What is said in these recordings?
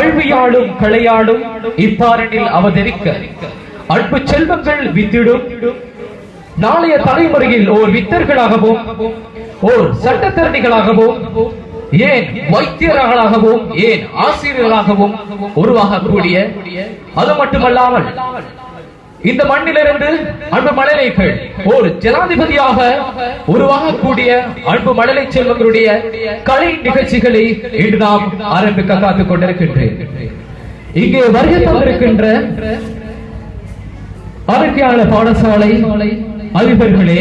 கல்வியாடும் கலையாடும் இப்பாரனில் அவதரிக்க அன்பு செல்வங்கள் வித்திடும் நாளைய தலைமுறையில் ஓர் வித்தர்களாகவும் ஓர் சட்டத்தரணிகளாகவும் ஏன் வைத்தியர்களாகவும் ஏன் ஆசிரியர்களாகவும் உருவாகக்கூடிய அது மட்டுமல்லாமல் இந்த மண்ணிலிருந்து அன்பு மழலைகள் ஒரு ஜனாதிபதியாக உருவாகக்கூடிய அன்பு மழலை செல்வங்களுடைய கலை நிகழ்ச்சிகளை இன்று நாம் ஆரம்பிக்க காத்துக் கொண்டிருக்கின்றேன். இங்கே வருகை தந்திருக்கின்ற ஆரோக்கியாளர் பாடசாலை அதிபர்களே,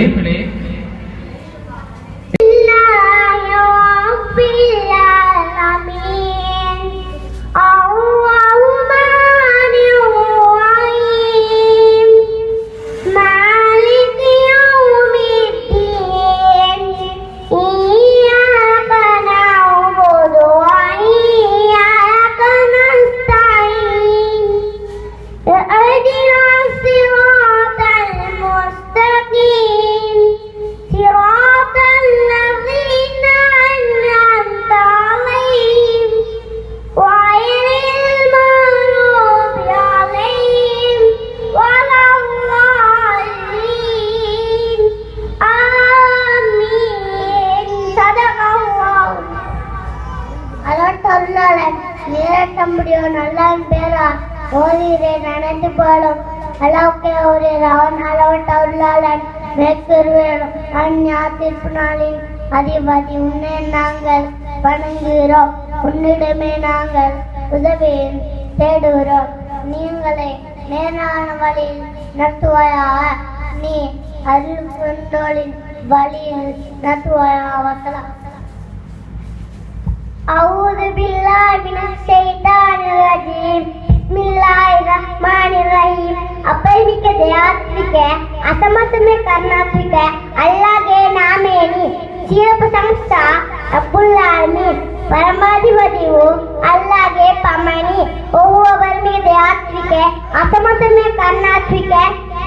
அதிபதி உன்னை நாங்கள் வணங்குகிறோம், உன்னிடமே நாங்கள் உதவி தேடுகிறோம். நீங்களே நேரான வழியில் நடத்துவாயாக, நீ அருள் கொண்டோளின் வழியில் நடத்துவாயாக. அஊது பில்லாஹி மினஷ் ஷைத்தானிர் ரஜீம். बिस्मिल्लाहिर्रहमानिर्रहीम. अपरिमित दयात्मिक असमत में करनात्मिक अल्लाह के नामे नी सिर प्रशंसा रब्बुल आलमीन परमाधिपति हो अल्लाह के पमनी ओ अपरिमित दयात्मिक असमत में करनात्मिक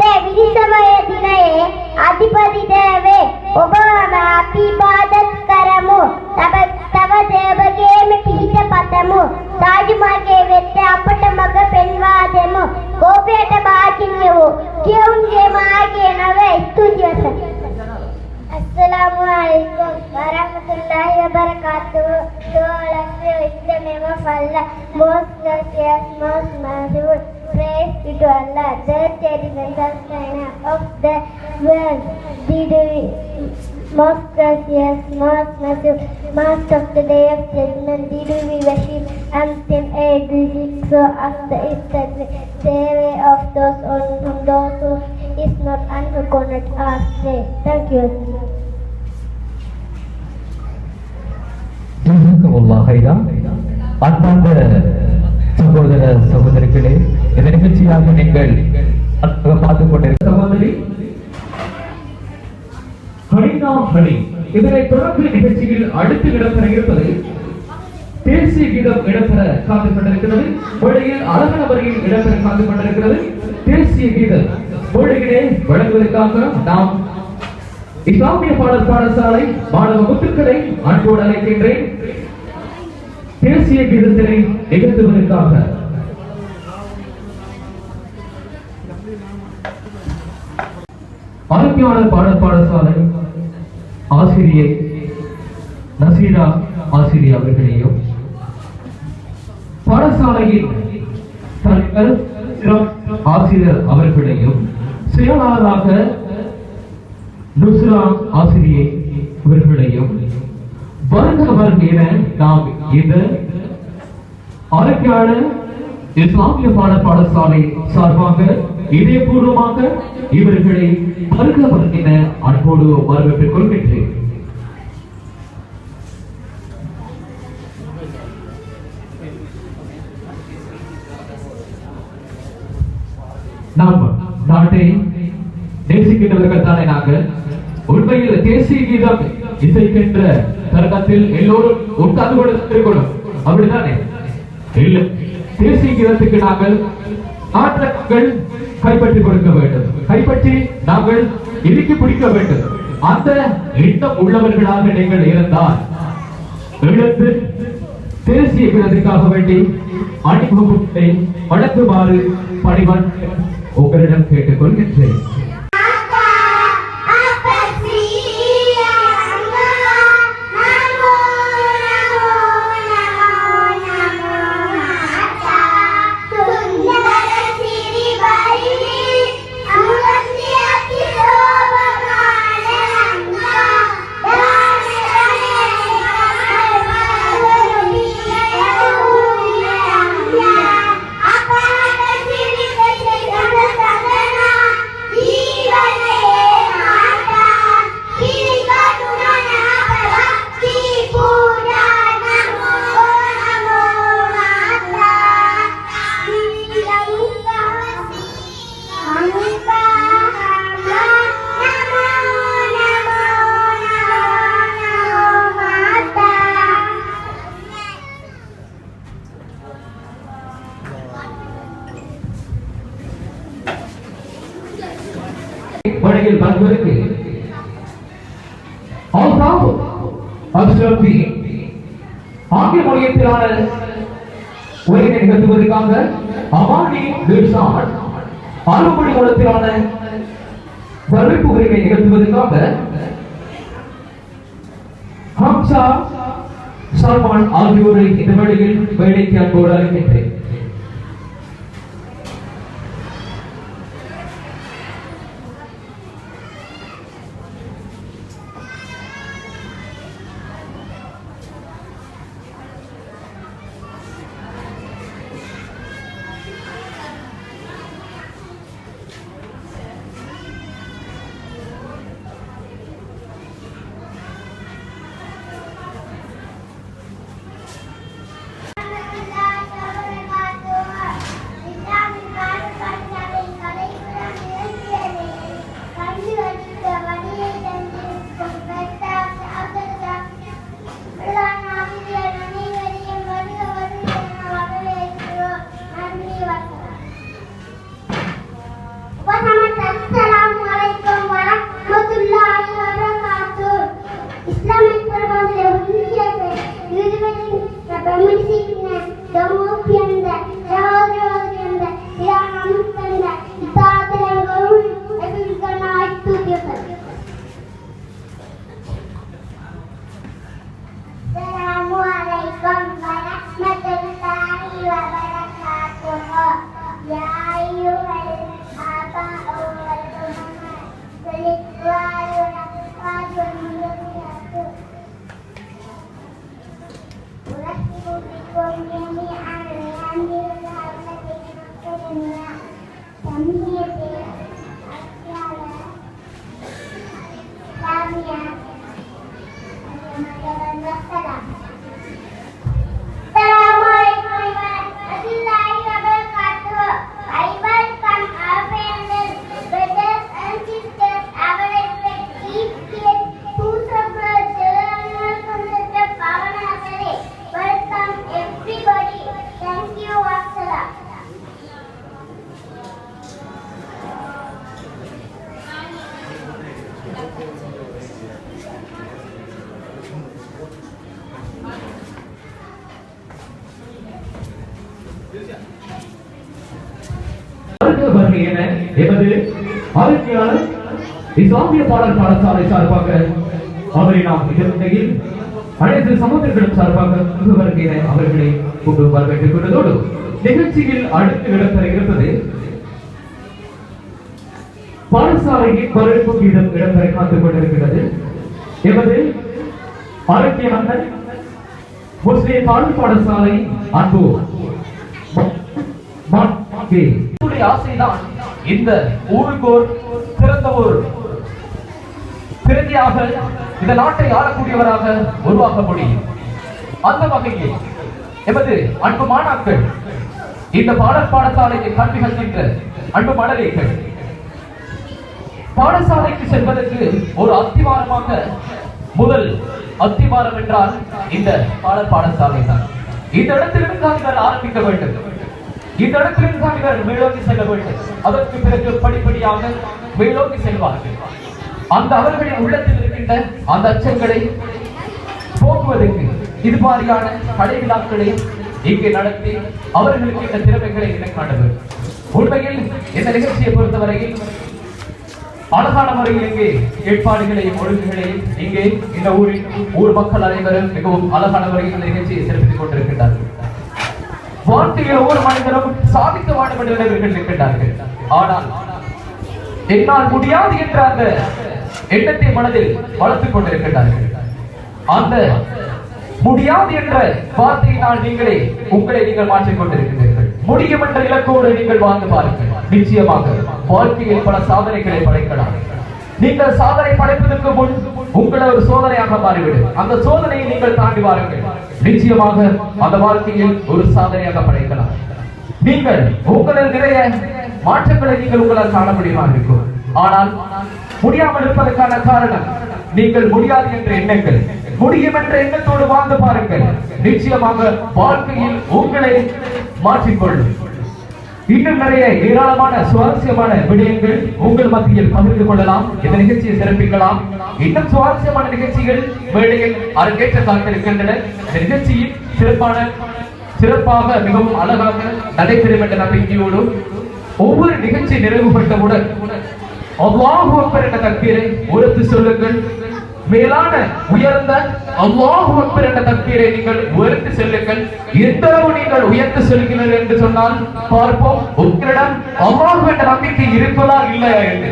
ते विधिसमय दिनये अधिपति देवे ओबमा इबादत करमु तब देवगे में पीठ पतमु ताजमागे वेत्ते अपट मग पेन्वादेमु गोपेट बाकिन्यवु क्योंगे मागे नवे स्तुतियस. अस्सलामु अलैकुम वरहमतुल्लाहि वबरकातुहु. Tolerance is the name of Allah, most gracious, most merciful. Praise be to Allah, the Creator of the world. Most gracious, most merciful, Master of the day of judgment. Did we worship and sin a greeting so as the Savior of those on whom those who is not unrecognized are saved. Thank you. அன்பார்ந்த சகோதர சகோதரிகளே, இந்த நிகழ்ச்சியாக நீங்கள் பார்த்துக் கொண்டிருக்கிற சகோதரி இதனை தொடர்பு நிகழ்ச்சியில் அடுத்து இடம்பெற இருப்பது தேசிய கீதம் இடம்பெற காத்துக் கொண்டிருக்கிறது. மொழியில் அழகான வரையில் இடம்பெற காத்துக் கொண்டிருக்கிறது. தேசிய கீதம் மொழியிலே வழங்குவதற்காக நாம் இஸ்லாமிய பாடசாலை மாணவ முத்துக்களை அன்போடு அழைக்கின்றேன். தேசிய கீதத்தினை நிகழ்த்துவதற்காக ஆரோக்கியாளர் பாடசாலை ஆசிரியை நசீரா ஆசிரியர் அவர்களையும் பாடசாலையின் தலைவர் ஆசிரியர் அவர்களையும் செயலாளராக நுஸ்ரா ஆசிரியை இவர்களையும் வருகிறவர் என நாம் இந்த ஆரோக்கியாளர் இஸ்லாமிய பாடசாலை சார்பாக இதயபூர்வமாக இவர்களை வருகிறவர் என அன்போடு வரவேற்றுக் கொள்கின்றேன். நாம் நாட்டை நேசிக்கின்றவர்கள் தானே நாங்கள். உண்மையில் தேசிய கீதம் இசைக்கின்ற தருணத்தில் எல்லோரும் உட்கார்ந்து கொண்டிருக்கணும், அப்படித்தானே? இல்லை, தேசிய கீதத்துக்கு நாங்கள் நாட்கள் கைப்பற்றி கொடுக்க வேண்டும், கைப்பற்றி நாங்கள் இறுக்கி பிடிக்க வேண்டும். அந்த எண்ணம் உள்ளவர்களாக நீங்கள் இருந்தால் எழுந்து தேசிய விருதுக்காக வேண்டி அணிவகுப்பை வழங்குமாறு பணிவன் உங்களிடம் கேட்டுக்கொள்கின்றேன். வழியில் வருவதற்கு ஆங்கில மொழியத்திலான உரையை நிகழ்த்துவதற்காக அமானி திர்சான் ஆறுமொழி மூலத்திலான வரவேற்பு உரையை நிகழ்த்துவதற்காக ஹம்சா சல்மான் ஆகியோரை இந்த வேளையில் வேலைக்கு அன்போடு அழைக்கின்றேன். இஸ்லாமிய பாடல் பாடசாலை சார்பாக அவரை நாம் இதற்கிடையில் அனைத்து சமூகங்களும் சார்பாக அவர்களை கொண்டு வரவேற்றுக் கொண்டதோடு நிகழ்ச்சியில் அடுத்து இடம்பெற இருப்பது பாடசாலையின் வரவேற்பு கீதம் இடம்பெற காத்துக் கொண்டிருக்கிறது. எமது ஆரோக்கிய மன்னன் முஸ்லிம் பாடல் பாடசாலை அன்பு ஆசைதான் இந்த ஊருக்கோர் சிறந்த ஒரு பிரதியாக இந்த நாட்டை ஆளக்கூடியவராக உருவாக்க முடியும். அந்த வகையில் எமது அன்பு மாணாக்கள் இந்த பாடல் பாடசாலையை கல்வி கற்கின்ற அன்பு மழலைகள் பாடசாலைக்கு செல்வதற்கு ஒரு அத்திவாரமாக முதல் அத்திவாரம் என்றால் இந்த பாடல் பாடசாலை தான். இந்த இடத்திலிருந்து தான் ஆரம்பிக்க வேண்டும். இந்த இடத்திலிருந்து தான் இவர் மேலோக்கி செல்ல வேண்டும். அதற்கு பிறகு படிப்படியாக மேலோக்கி செல்வார்கள். அந்த அவர்களின் உள்ளத்தில் இருக்கின்ற அந்த அச்சங்களை போக்குவதற்கு இது மாதிரியான கலை விழாக்களை இங்கே நடத்தி அவர்களுக்கு இந்த திறமைகளை இனக்காண்டவர். உண்மையில் இந்த நிகழ்ச்சியை பொறுத்தவரையில் அழகான முறையில் இங்கே ஏற்பாடுகளையும் ஒழுங்குகளையும் இங்கே இந்த ஊர் மக்கள் அனைவரும் மிகவும் அழகான முறையில் இந்த நிகழ்ச்சியை சிறப்பித்துக் கொண்டிருக்கின்றார்கள். வாழ்க்கையில் ஒவ்வொரு மனிதரும் சாதிக்க வேண்டும் என்று நினைவர்கள் இருக்கின்றார்கள். ஆனால் என்னால் முடியாது என்ற அந்த எண்ணத்தை மனதில் வளர்த்துக் கொண்டிருக்கின்றார்கள். அந்த முடியாது என்ற வார்த்தையினால் உங்களை நீங்கள் மாற்றிக் கொண்டிருக்கிறீர்கள். முடியும் என்ற இலக்கோடு நீங்கள் வாழ்ந்து பாருங்கள். நிச்சயமாக வாழ்க்கையில் பல சாதனைகளை படைக்கலாம். நீங்கள் சாதனை படைப்பதற்கு முன் உங்களை ஒரு சோதனையாக மாறிவிடும். அந்த சோதனையை நீங்கள் தாண்டி வாருங்கள். நிச்சயமாக அந்த வாழ்க்கையில் ஒரு சாதனையாக படைக்கலாம். நீங்கள் உங்களில் நிறைய மாற்றங்களை நீங்கள் உங்களால் காண முடியுமாக இருக்கும். ஆனால் முடியாமல் இருப்பதற்கான காரணம் நீங்கள் முடியாது என்ற எண்ணங்கள். முடியும் என்ற எண்ணத்தோடு வாழ்ந்து பாருங்கள். நிச்சயமாக வாழ்க்கையில் உங்களை மாற்றிக்கொள்ளும். இன்னும் நிறைய ஏராளமான சுவாரஸ்யமான விடயங்கள் உங்கள் மத்தியில் பகிர்ந்து கொள்ளலாம். இந்த நிகழ்ச்சியை சிறப்பிக்கலாம். இன்னும் சுவாரஸ்யமான நிகழ்ச்சிகள் மேடையில் அரங்கேற்ற காத்திருக்கின்றன. இந்த நிகழ்ச்சியில் சிறப்பாக மிகவும் அழகாக நடைபெறும் என்ற நம்பிக்கையோடு ஒவ்வொரு நிகழ்ச்சி நிறைவுபட்டவுடன் அல்லாஹு அக்பர் என்ற தக்பீரை உரத்து சொல்லுங்கள். மேலான உயர்ந்த அல்லாஹு அக்பர் என்ற தக்பீரை நீங்கள் உயர்த்தி செல்லுங்கள். எந்த அளவு நீங்கள் உயர்த்தி செல்கிறீர்கள் என்று சொன்னால் பார்ப்போம் உங்களிடம் அல்லாஹு என்ற நம்பிக்கை இருப்பதா இல்லையா என்று.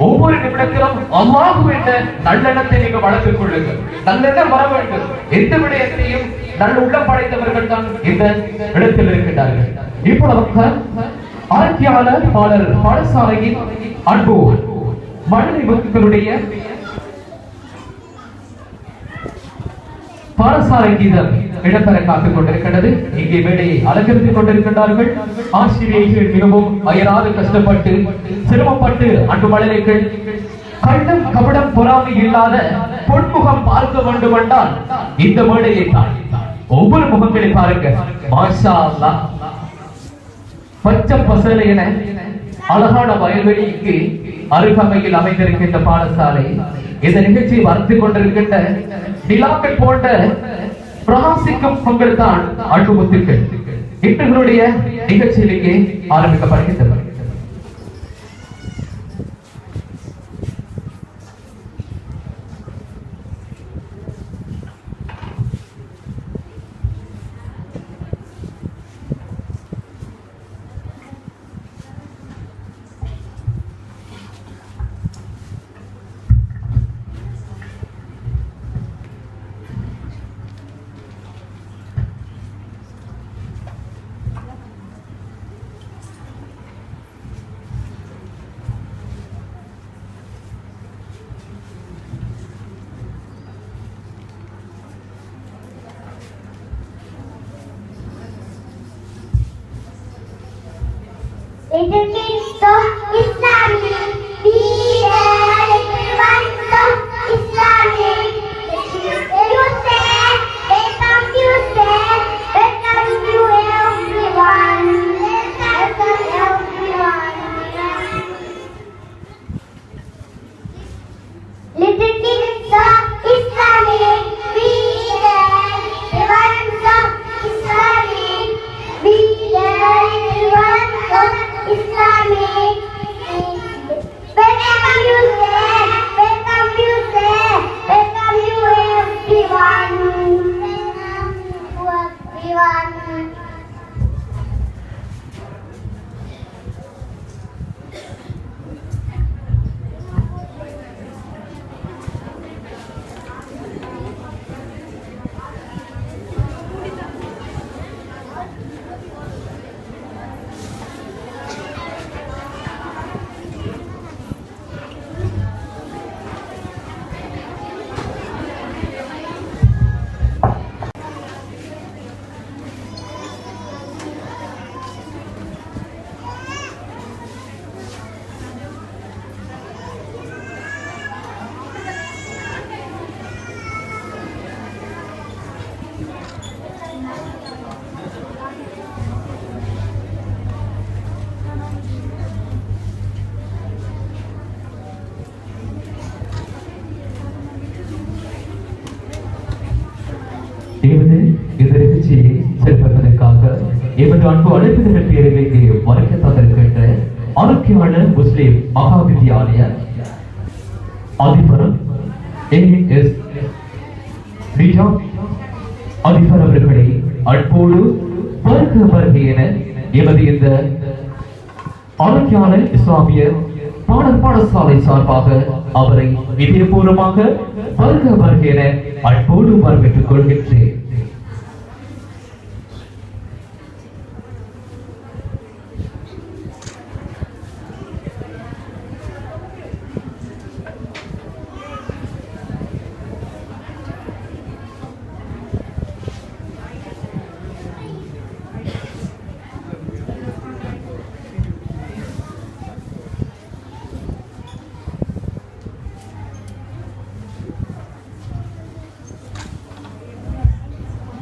ஒவ்வொரு நிமிடத்திலும் அல்லாஹு என்ற நல்லெண்ணத்தை நீங்கள் வளர்த்துக் கொள்ளுங்கள். நல்லெண்ணம் வர வேண்டும். எந்த விடயத்தையும் நல்ல உள்ளம் படைத்தவர்கள் தான் இந்த இடத்தில் இருக்கின்றார்கள். இப்பொழுது ஆட்சியாளர் பாடசாலையின் அன்பு மழலை மக்களுடைய பாடசாலை கீதம் இடம்பெற காத்துக் கொண்டிருக்கின்றது. இங்கே மேடையை அலங்கரித்துக் கொண்டிருக்கின்றார்கள். ஆசிரியர்கள் மிகவும் அயராது கஷ்டப்பட்டு சிரமப்பட்டு அன்பு மழலைகள் கண்டம் கபடம் பொறாமை இல்லாத பொன்முகம் பார்க்க வேண்டும் என்றால் இந்த மேடையை தான். ஒவ்வொரு முகங்களை பாருங்க. மாஷா அல்லாஹ். பச்சை பசலை என அழகான வயல்வெளிக்கு அருகாமையில் அமைந்திருக்கின்ற பாடசாலை இந்த நிகழ்ச்சியை வளர்த்துக் கொண்டிருக்கின்ற நிலாக்கள் போன்ற பிரகாசிக்கும் பொங்கல் தான் அன்புமுத்துக்கள். இவர்களுடைய நிகழ்ச்சியிலேயே ஆரம்பிக்கப்படுகின்றன. எமது அன்பு அழைப்புதல் பேரவைக்கு வருகை தந்திருக்கின்ற ஆரோக்கியமான முஸ்லிம் மகாவித்யாலய அதிபர் AS அதிபர் அவர்களை அன்போடு வருக என எமது இந்த ஆரோக்கியமான இஸ்லாமிய பாடசாலை சார்பாக அவரை இதயபூர்வமாக வருக என அன்போடு வரவேற்றுக் கொள்கின்றேன்.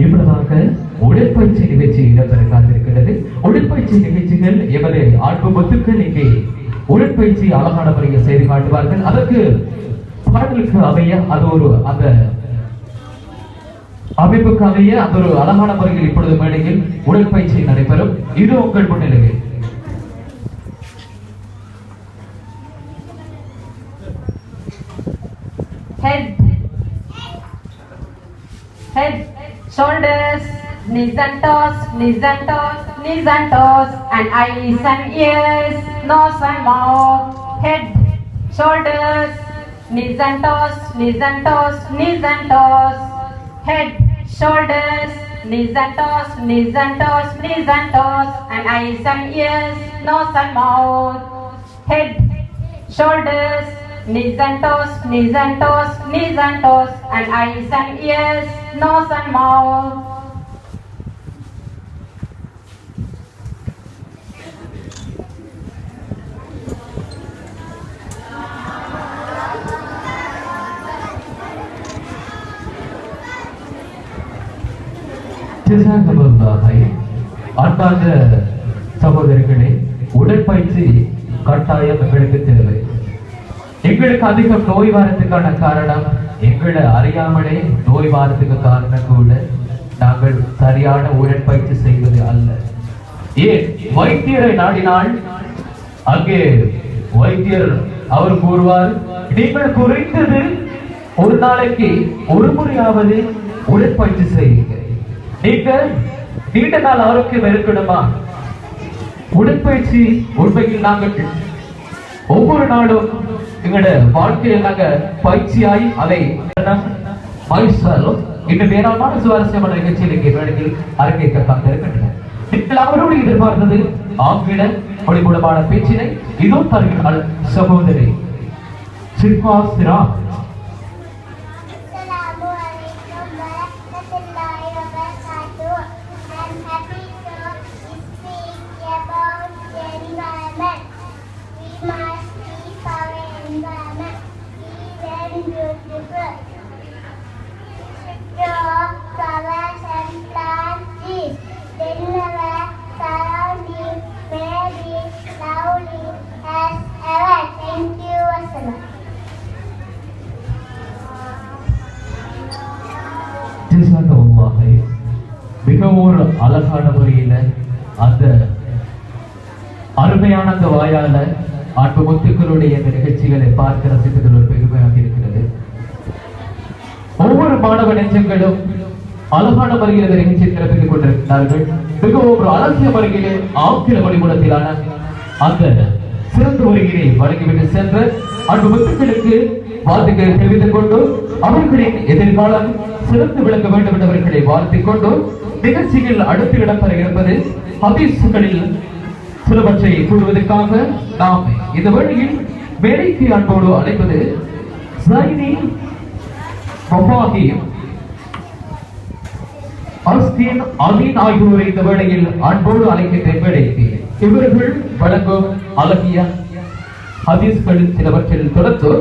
இப்படியாக உடற்பயிற்சி நிகழ்ச்சி இடம்பெற காத்திருக்கிறது. உடற்பயிற்சி நிகழ்ச்சிகள் எமது ஆண்பு முத்துக்கள் இங்கே உடற்பயிற்சி அழகான முறையில் செய்து காட்டுவார்கள். அதற்கு பாடலுக்கு அமைய அது ஒரு அந்த அமைப்புக்கு அமைய அந்த ஒரு அழகான முறையில் இப்பொழுது மேடையில் உடற்பயிற்சி நடைபெறும். இது உங்கள் முன்னிலையில் head, shoulders, knees and toes, knees and toes, knees and toes, and eyes and ears, nose and mouth. Head, shoulders, knees and toes, knees and toes, knees and toes. Head, shoulders, knees and toes, knees and toes, knees and toes, and eyes and ears, nose and mouth. Head, shoulders, knees and toes, knees and toes, knees and toes, and eyes and ears, nose and mouth. அன்பார்ந்த சகோதரிகளே, உடற்பயிற்சி கட்டாயம் எங்களுக்கு தேவை. எங்களுக்கு அதிகம் நோய் வாரத்துக்கான காரணம் எங்களை அறியாமலே நோய் வாரத்துக்கு காரணம் கூட நாங்கள் சரியான உடற்பயிற்சி செய்வது அல்ல. ஏன் வைத்தியரை நாடினால் அங்கே வைத்தியர் அவர் கூறுவார், நீங்கள் குறைந்தது ஒரு நாளைக்கு ஒரு முறையாவது உடற்பயிற்சி செய்யுங்க. நீங்கள் நீண்ட நாள் ஆரோக்கியம் இருக்கணுமா? உடற்பயிற்சி உண்மையில் நாங்கள் ஒவ்வொரு நாளும் எங்களோட வாழ்க்கையில் நாங்க பயிற்சியாய் அதை இன்னும் ஏராளமான சுவாரஸ்யமான நிகழ்ச்சியில் இங்கே வேலையில் அரங்கேற்க காத்திருக்கின்றன. நீங்கள் அவரோடு எதிர்பார்த்தது ஆங்கில மொழிமூலமான பேச்சினை இதோ தருகிறாள் சகோதரி சிற்பா சிரா. மிகவும் ஒரு அழகான முறையில அந்த அருமையான அந்த வாயால அன்பு முத்துக்களுடைய இந்த நிகழ்ச்சிகளை பார்க்க ரசிப்பதில் ஒரு பெருமையாக இருக்கிறது. ஒவ்வொரு மாணவ நெஞ்சங்களும் அழகான முறையில் இந்த நிகழ்ச்சியை சிறப்பித்துக் கொண்டிருக்கிறார்கள். மிகவும் ஒரு அழகிய முறையிலே ஆங்கில மொழிமூலத்திலான அந்த சிறந்த உரையினை வழங்கிவிட்டு சென்ற அன்பு முத்துக்களுக்கு வாழ்த்துக்களை தெரிவித்துக் கொண்டு அவர்களின் எதிர்காலம் சிறந்து விளங்க வேண்டும் என்றவர்களை வாழ்த்திக் கொண்டு நிகழ்ச்சியில் அடுத்த இடம்பெற இருப்பது ஹதீஸ்களில் சிலவற்றை கூறுவதற்காக நாம் இந்த வழியில் வேலைக்கு அன்போடு அழைப்பது ஸைனி மஃபாஹீம் அஸ்தீன் அமீன் ஆகியோரை இந்த வேளையில் அன்போடு அழைக்கின்ற வேலைக்கு இவர்கள் வழங்கும் அழகிய ஹதீஸ்களில் சிலவற்றில் தொடர்ந்து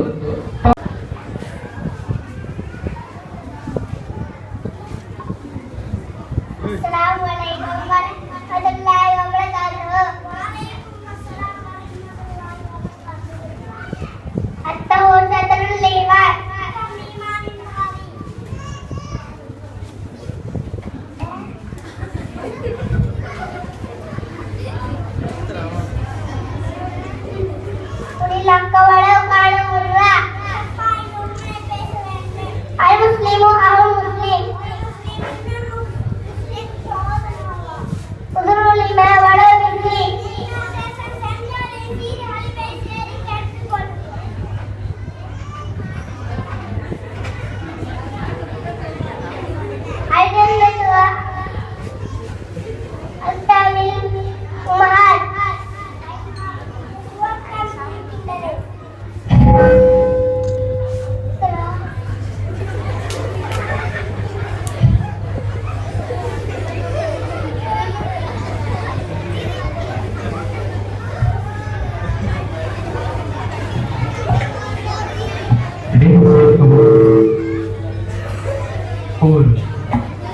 ஓர்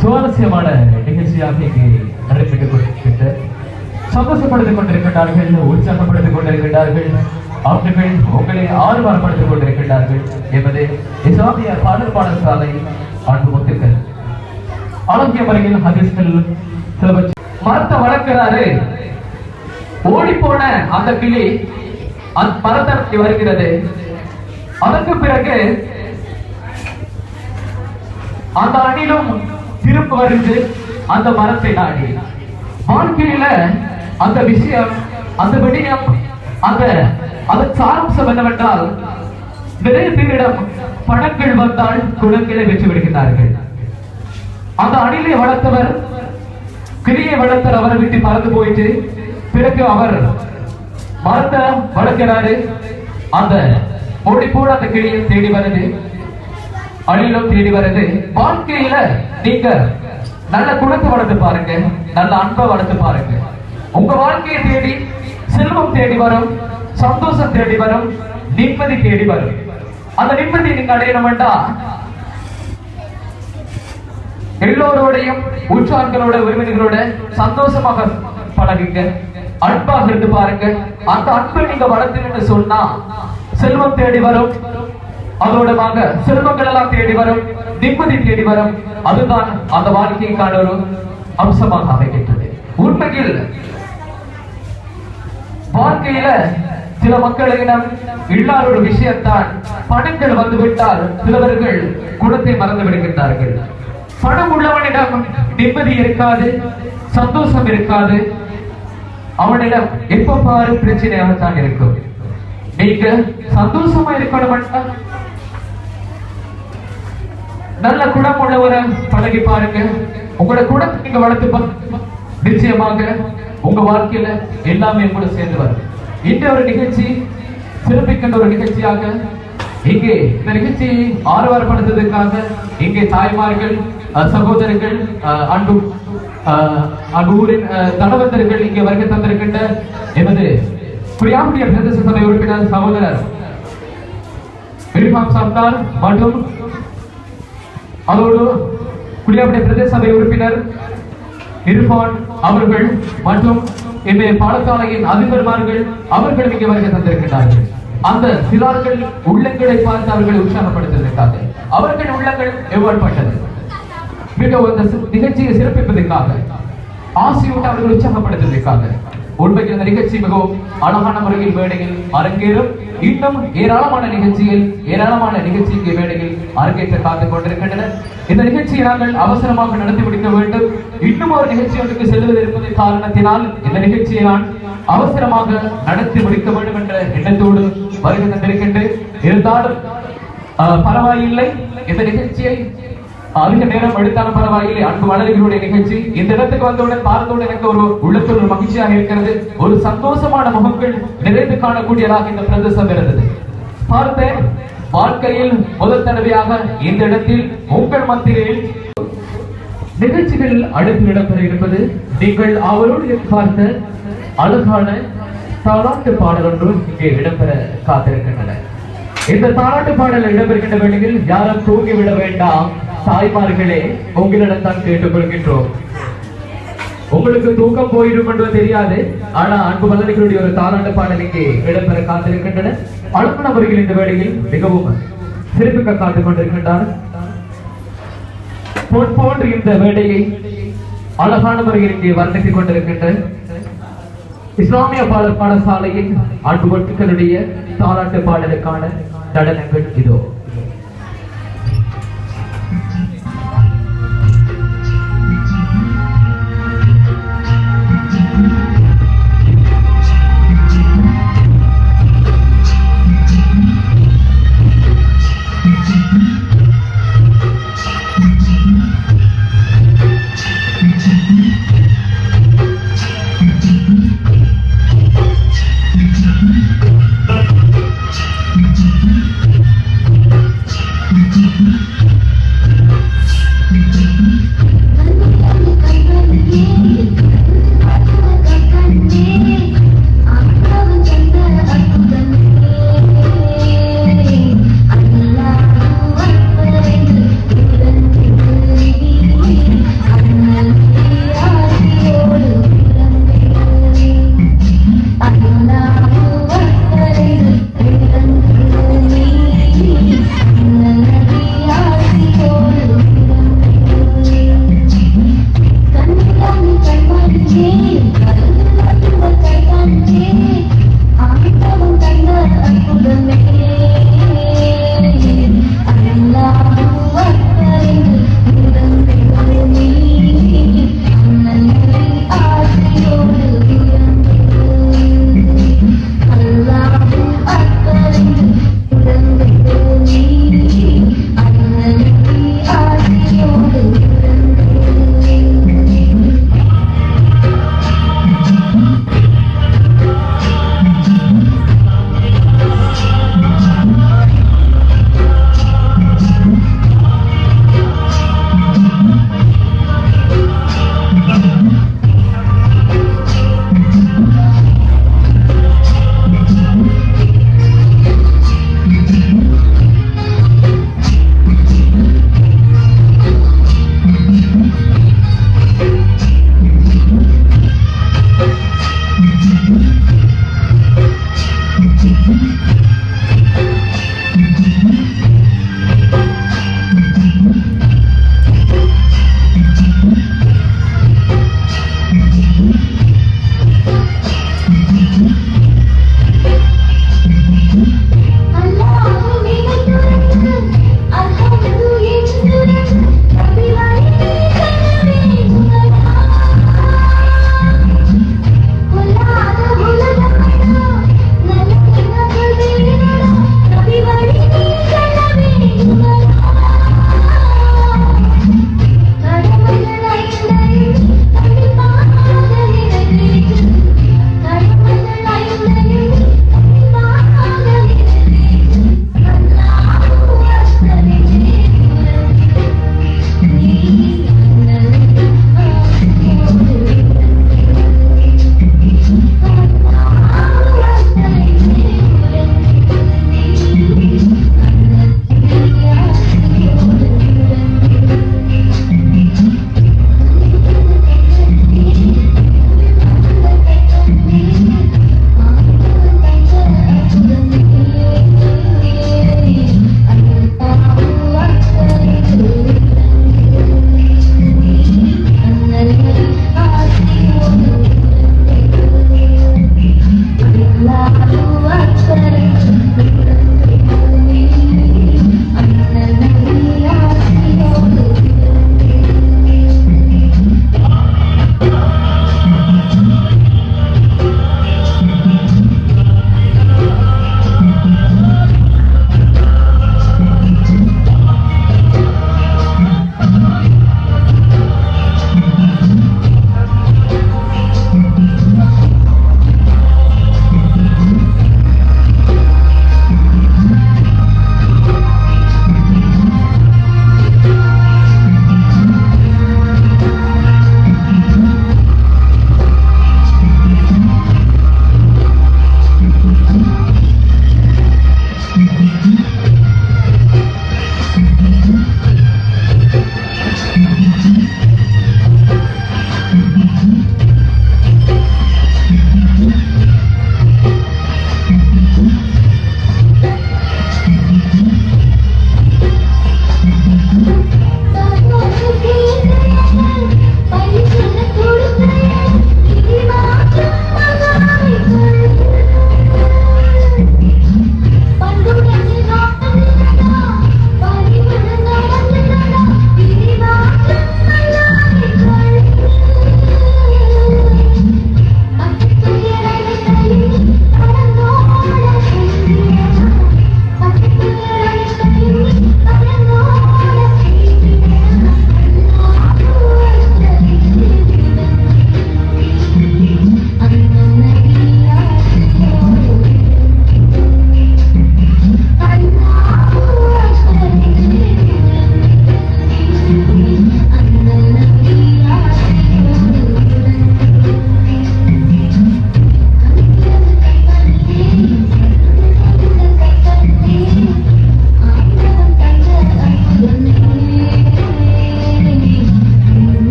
சுவாரஸ்யமான நிகழ்ச்சியாக இங்கே நடைபெற்றுக் கொண்டிருக்கின்ற சந்தோஷப்படுத்திக் கொண்டிருக்கின்றார்கள், உற்சாகப்படுத்திக் கொண்டிருக்கின்றார்கள், அவர்கள் உங்களை ஆர்வப்படுத்திக் கொண்டிருக்கின்றார்கள் என்பது இஸ்லாமிய பாடல் பாடசாலை அன்பு முத்துக்கள். அழகிய முறையில் ஹதீஸ்கள் மரத்தை வளர்க்கிறாரு. ஓடி போன அந்த கிளி அந்த மரத்தை வருகிறது. அதற்கு பிறகு அந்த அணிலும் திரும்ப வருது அந்த மரத்தை நாடி. வாழ்க்கையில அந்த விஷயம், அந்த விடயம், அந்த அதன் சாரம்சம் என்னவென்றால், நிறைய பேரிடம் பணங்கள் வந்தால் குளங்களை வெற்றி விடுகிறார்கள். அந்த அணிலை வளர்த்தவர், கிளியை வளர்த்தவர் அவரை விட்டு மறந்து போயிட்டு பிறகு அவர் மரத்தை வளர்க்கிறாரு. அந்த ஓடி போட அந்த கிளியை தேடி வருது, அணிலும் தேடி வருது. வாழ்க்கையில நீங்க நல்ல குணத்தை வளர்த்து பாருங்க, நல்ல அன்பை வளர்த்து பாருங்க. உங்க வாழ்க்கையை தேடி செல்வம் தேடி வரும், சந்தோஷம் தேடி வரும், நிம்மதி தேடி வரும். அந்த நிம்மதி நீங்க அடையணும்டா எல்லோரோடையும் உற்சாகங்களோட உறவினர்களோட சந்தோஷமாக பழகுங்க, அன்பாக இருந்து பாருங்க. அந்த அன்பை நீங்க வளர்த்துன்னு சொன்னா செல்வம் தேடி வரும், அதோடமாக செல்வங்கள் எல்லாம் தேடி வரும், நிம்மதி தேடி வரும். அதுதான் அந்த வாழ்க்கைக்கான ஒரு அம்சமாக அமைகின்றது. உண்மையில் வாழ்க்கையில சில மக்களிடம் இல்லாத ஒரு விஷயத்தான், பணங்கள் வந்துவிட்டால் சிலவர்கள் குணத்தை மறந்து விடுகின்றார்கள். பணம் உள்ளவனிடம் நிம்மதி இருக்காது, சந்தோஷம் இருக்காது, அவனிடம் எப்ப பாரு பிரச்சனையாகத்தான் இருக்கும். நீங்க சந்தோஷமா இருக்கணும், நல்ல குணம் உள்ளவரை பழகி பாருங்க. உங்களோட குணத்தை நீங்க வளர்த்து நிச்சயமாக உங்க வாழ்க்கையில எல்லாமே கூட சேர்ந்து வரும். இந்த ஒரு நிகழ்ச்சி சிறப்பிக்கின்ற ஒரு நிகழ்ச்சியாக இங்கே இந்த நிகழ்ச்சியை ஆர்வப்படுத்துவதற்காக இங்கே தாய்மார்கள், சகோதரர்கள், அன்பு ஊரின் தனவந்தர்கள் இங்கே வருகை தந்திருக்கின்ற எமது குடியாமுடிய பிரதேச சபை உறுப்பினர் சகோதரர் இர்ஃபான் சர்தார் மற்றும் அதோடு குடியாமுடிய பிரதேச சபை உறுப்பினர் இர்ஃபான் அவர்கள் மற்றும் இந்த பாடசாலையின் அதிபர்மார்கள் அவர்கள் இங்கே வருகை தந்திருக்கிறார்கள். அந்த சிறார்கள் உள்ளங்களை பார்த்து அவர்களை உற்சாகப்படுத்துவதற்காக, அவர்கள் உள்ளங்கள் எவ்வாறுபட்டது மிக இந்த நிகழ்ச்சியை சிறப்பிப்பதற்காக, ஆசையோடு அவர்கள் உற்சாகப்படுத்துவதற்காக. உண்மையில் இந்த நிகழ்ச்சி மிகவும் அழகான முறையில் மேடையில் அரங்கேறும். இன்னும் ஏராளமான நிகழ்ச்சிக்கு மேடையில் அரங்கேற்ற காத்துக் கொண்டிருக்கின்றன. இந்த நிகழ்ச்சியை நாங்கள் அவசரமாக நடத்தி முடிக்க வேண்டும். இன்னும் ஒரு நிகழ்ச்சி ஒன்றுக்கு செல்வது இருப்பதை காரணத்தினால் இந்த நிகழ்ச்சியை நான் அவசரமாக நடத்தி முடிக்க வேண்டும் என்ற எண்ணத்தோடு வருகை தந்திருக்கின்றேன். இருந்தாலும் பரவாயில்லை, இந்த நிகழ்ச்சியை அதிக நேரம் எடுத்தாலும் பரவாயில்லை. அன்பு வளர்களுடைய நிகழ்ச்சி இந்த இடத்துக்கு வந்தவுடன் பார்த்தவுடன் எனக்கு ஒரு உள்ளத்தில் ஒரு மகிழ்ச்சியாக இருக்கிறது. ஒரு சந்தோஷமான முகங்கள் நிறைந்து காணக்கூடியதாக இந்த பிரதேசம் இருந்தது. பார்த்தேன், வாழ்க்கையில் முதல் தடவையாக இந்த இடத்தில் உங்கள் மத்தியில் நிகழ்ச்சிகள் அடுத்து இடம்பெற இருப்பது நீங்கள் அவரோடு எதிர்பார்த்த அழகான தாலாட்டு பாடல் ஒன்று இங்கே இடம்பெற காத்திருக்கின்றன. இந்த தாலாட்டு பாடல் இடம்பெறுகின்ற வேளையில் யாரும் தூங்கிவிட வேண்டாம். தாய்மார்களே, உங்களிடம் தான் கேட்டுக் கொள்கின்றோம். உங்களுக்கு தூக்கம் போயிடும் என்று தெரியாது, ஆனா அன்பு வல்லர்களுடைய ஒரு தாலாட்டு பாடல் இங்கே இடம்பெற காத்திருக்கின்றன. அழுப்பினவர்கள் இந்த வேளையில் மிகவும் சிறப்பிக்க காத்துக் கொண்டிருக்கின்றார். போன்று இந்த வேலையை அழகான முறையில் இங்கே வர்ணித்துக் கொண்டிருக்கின்ற இஸ்லாமிய பாடசாலையின் அன்பு ஒட்டுக்களுடைய தாலாட்டு பாடலுக்கான நடனங்கள் இதோ.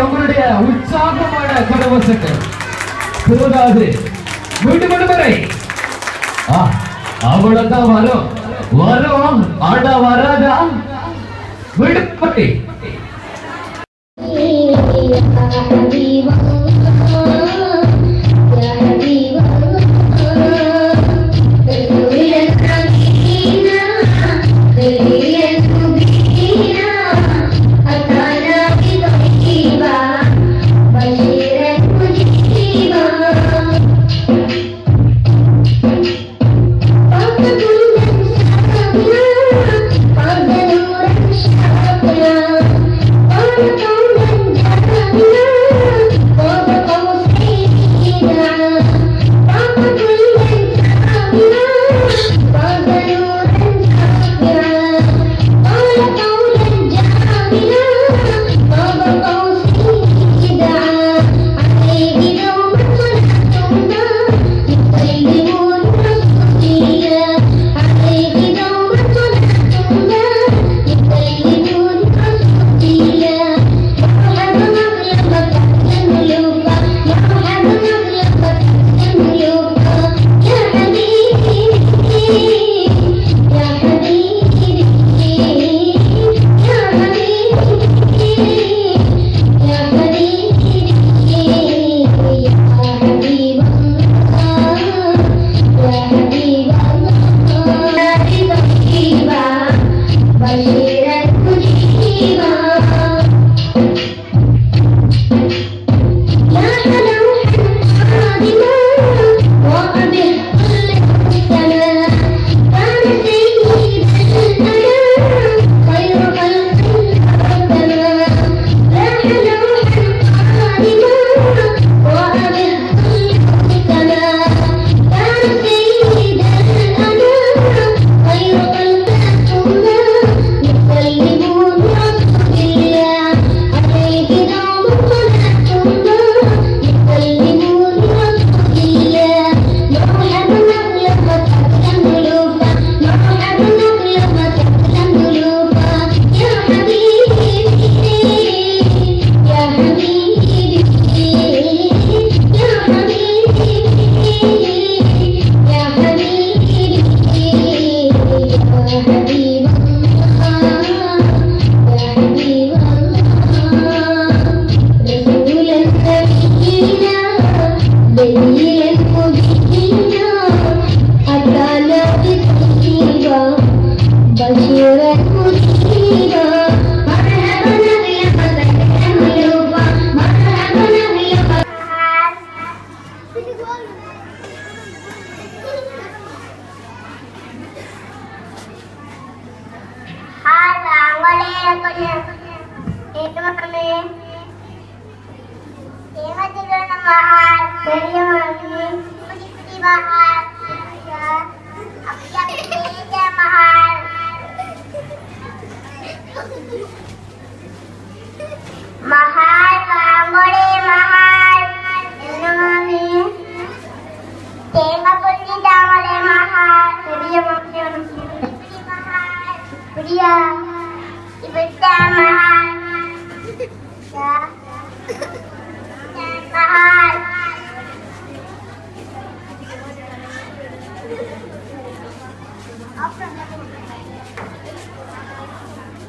உங்களுடைய உற்சாகமான கரவசத்தை போதாது. மீண்டும் முறை அவ்வளவுதான் வரும் வரும் ஆடா வராதா விடுபட்டு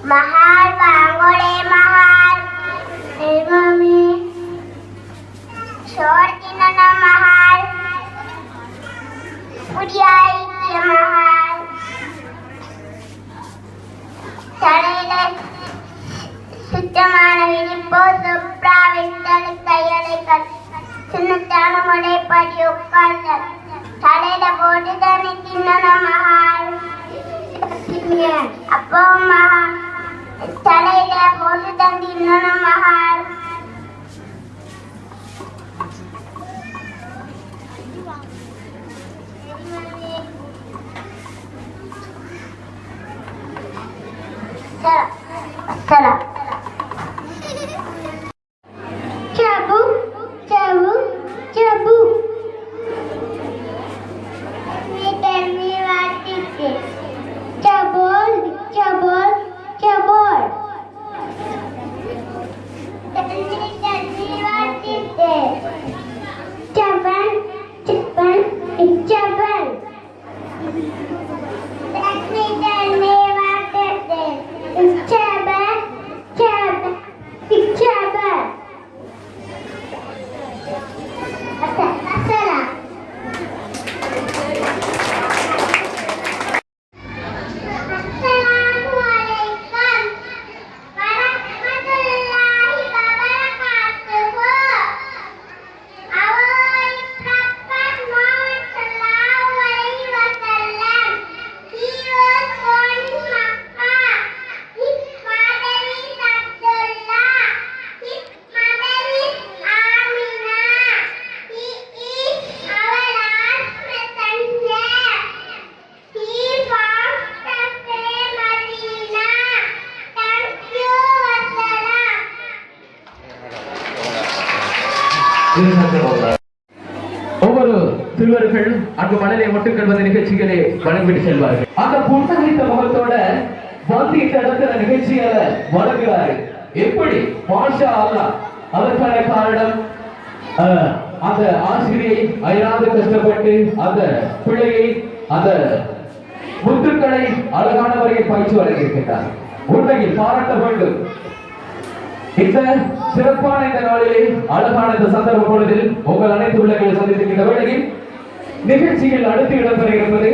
Mahal, Bangole, Mahal, Mami, Shortina Mahal, Pudiyai Mahal, Sarele, Sutamana Vilipo, Supra, Vintal, Tayalekal, Sunatana Mole, Padiokan, Sarele, Bodhidani, Kinana Mahal, Apo Mahal. Sarele Bodhidani Nana Mahal. Salah. Cabu. Tell me what it is. Cabol. ஒவ்வொரு சிறுவர்கள் அங்கு மணலை ஒட்டுக்கொள்வது நிகழ்ச்சிகளை வழங்கிட்டு செல்வார்கள். அந்த புன்னகைத்த முகத்தோட வந்து இந்த இடத்துல நிகழ்ச்சிகளை வழங்குகிறாரு. எப்படி மாஷா அல்லாஹ். அதற்கான காரணம் அந்த ஆசிரியை அயராது கஷ்டப்பட்டு அந்த பிள்ளையை அந்த முத்துக்களை அழகான வரையில் பயிற்சி வழங்கியிருக்கிறார். உண்மையில் பாராட்ட வேண்டும். இந்த சிறப்பான இந்த நாளிலே அழகான இந்த சந்தர்ப்ப பொழுதில் உங்கள் அனைத்து உள்ளங்களை சந்தித்திருக்கின்ற வேளையில் நிகழ்ச்சியில் அடுத்து இடம்பெற இருப்பது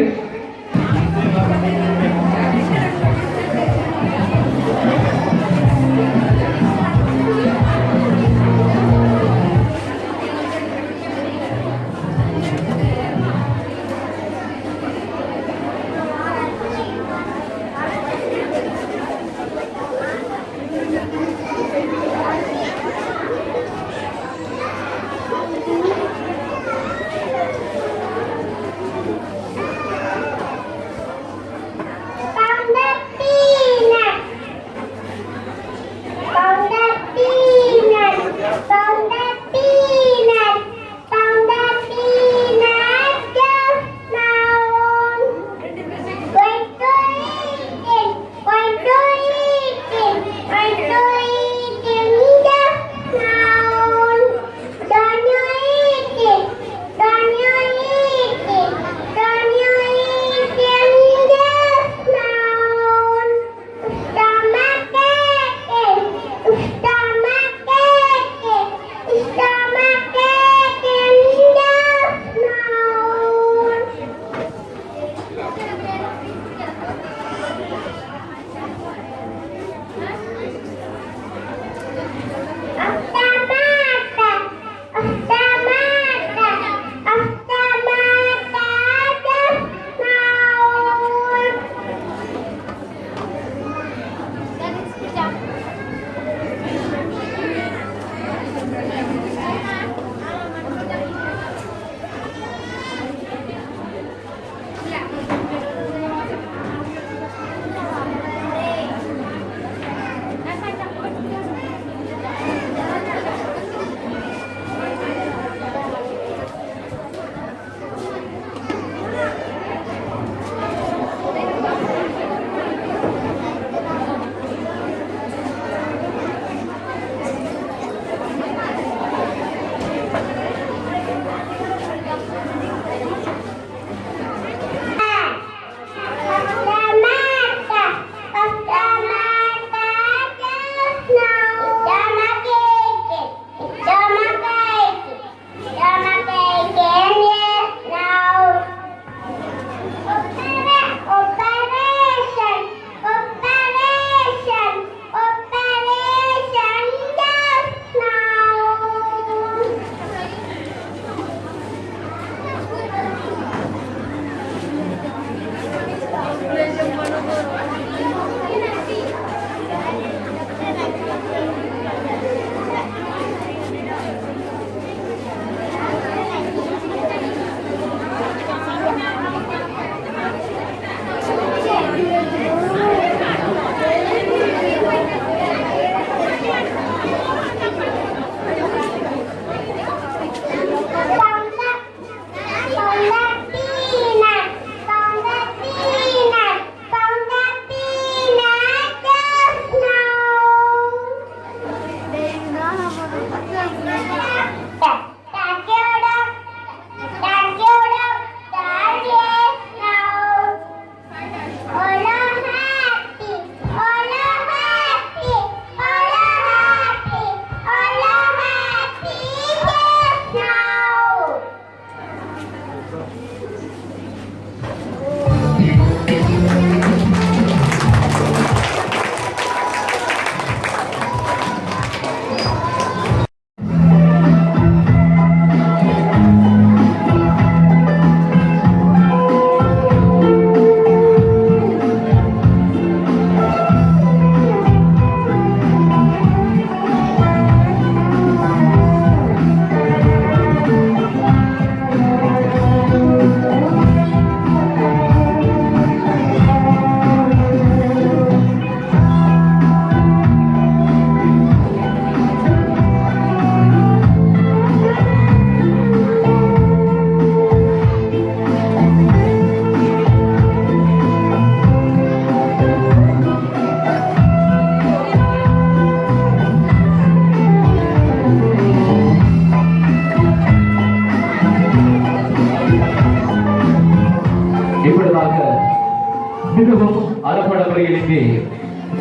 முறையில் இங்கே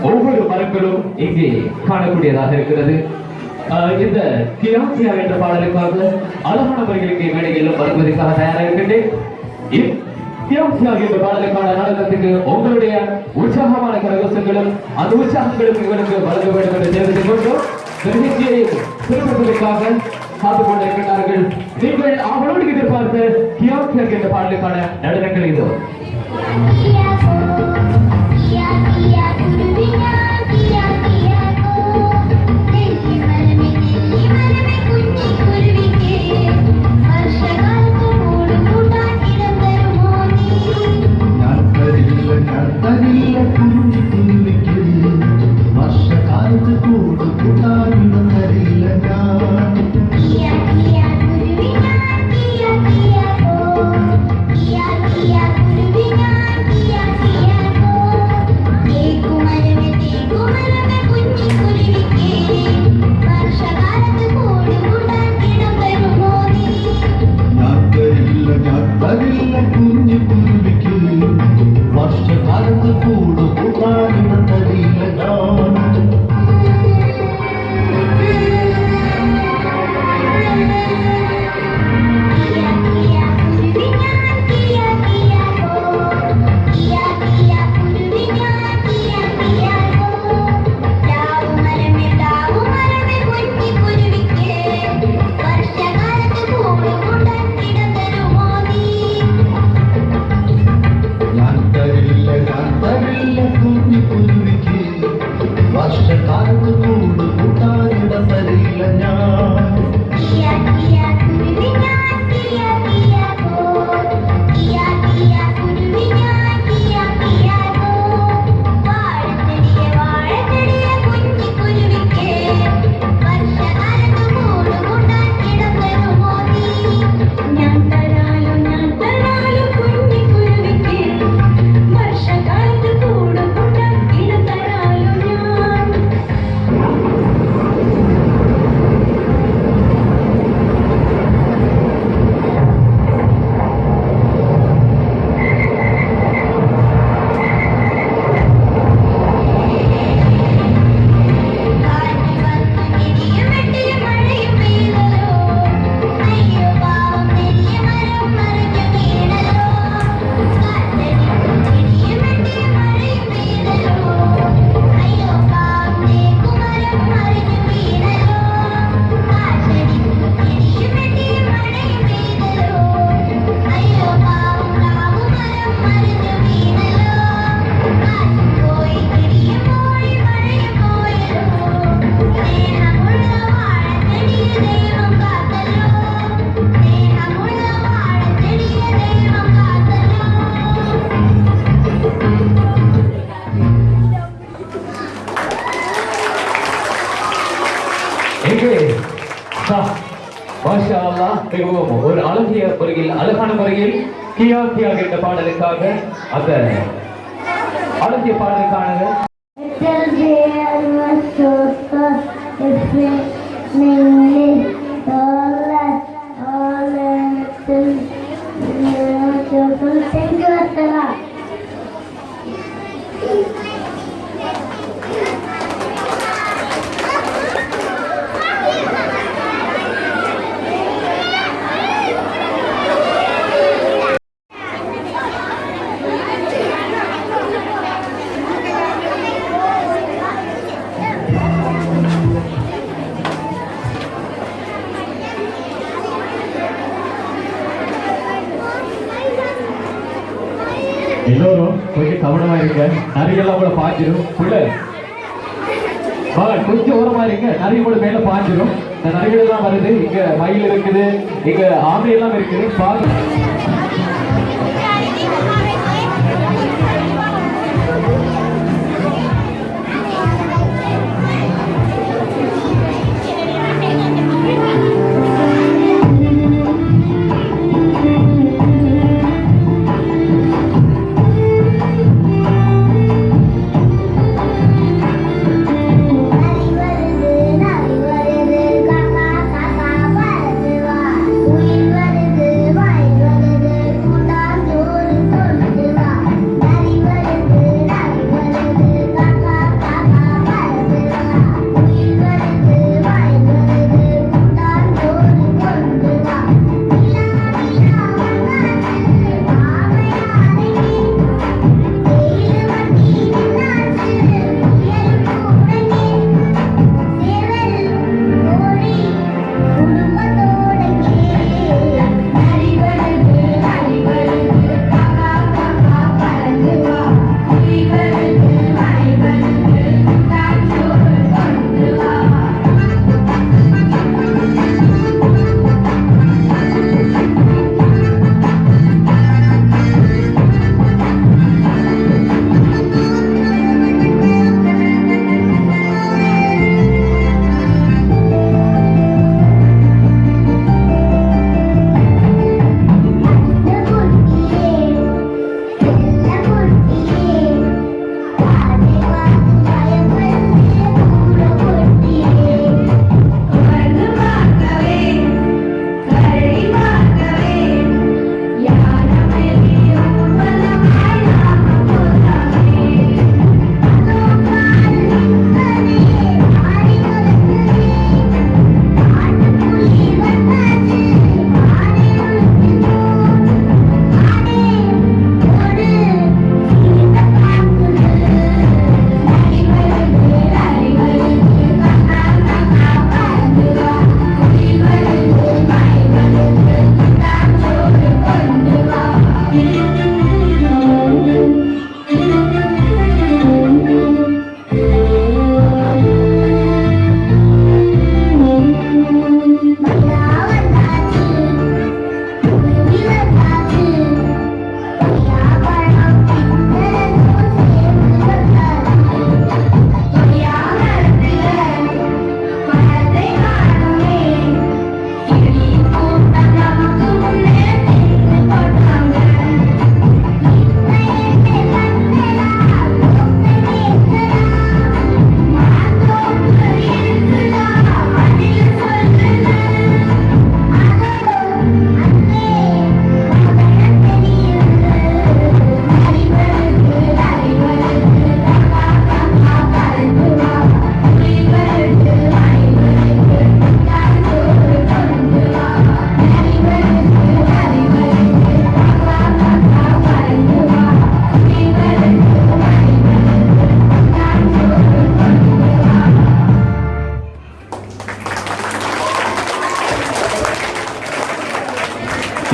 ஒவ்வொரு மரங்களும் இங்கே காணக்கூடியதாக இருக்கிறது. இந்த கியாசியா என்ற பாடலுக்காக அழகான முறைகளுக்கு மேடையில் வருவதற்காக தயாராக இருக்கின்றேன். கியாசியா என்ற பாடலுக்கான நாடகத்துக்கு உங்களுடைய உற்சாகமான கரகோஷங்களும் அந்த உற்சாகங்களும் இவருக்கு வழங்க வேண்டும் என்று தெரிவித்துக் கொண்டோம். நிகழ்ச்சியை திருப்பதற்காக காத்துக் கொண்டிருக்கிறார்கள். நீங்கள் அவளோடு எதிர்பார்த்த கியாசியா என்ற பாடலுக்கான நடனங்கள் இதோ. ஒரு அழகிய முறையில் அழகான முறையில் கியாசியா என்ற பாடலுக்காக அந்த அழகிய பாடலுக்கான எல்லோரும் கொஞ்சம் கவனமா இருங்க. நிறையெல்லாம் கூட பாஞ்சிடும். கொஞ்சம் ஓரமா இருங்க. நிறைய கூட மேல பாஞ்சிடும். இந்த நிறைய எல்லாம் வருது. இங்க மயில் இருக்குது, இங்க ஆமை எல்லாம் இருக்குது. பாருங்க. வருது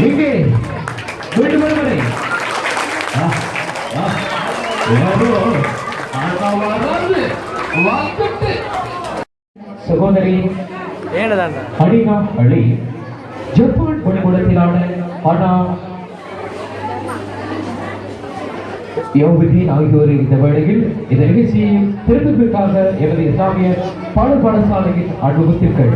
இங்கே வீட்டு மறுமனை சகோதரி அடினா அழி ஜப்பான் பணிக்கூடத்திலான அண்ணா யோகதி ஆகியோர் இந்த வேளையில் இந்த நிகழ்ச்சியை திருப்பதற்காக எமது இஸ்லாமிய பாடசாலையின் அனுபவத்திற்கள்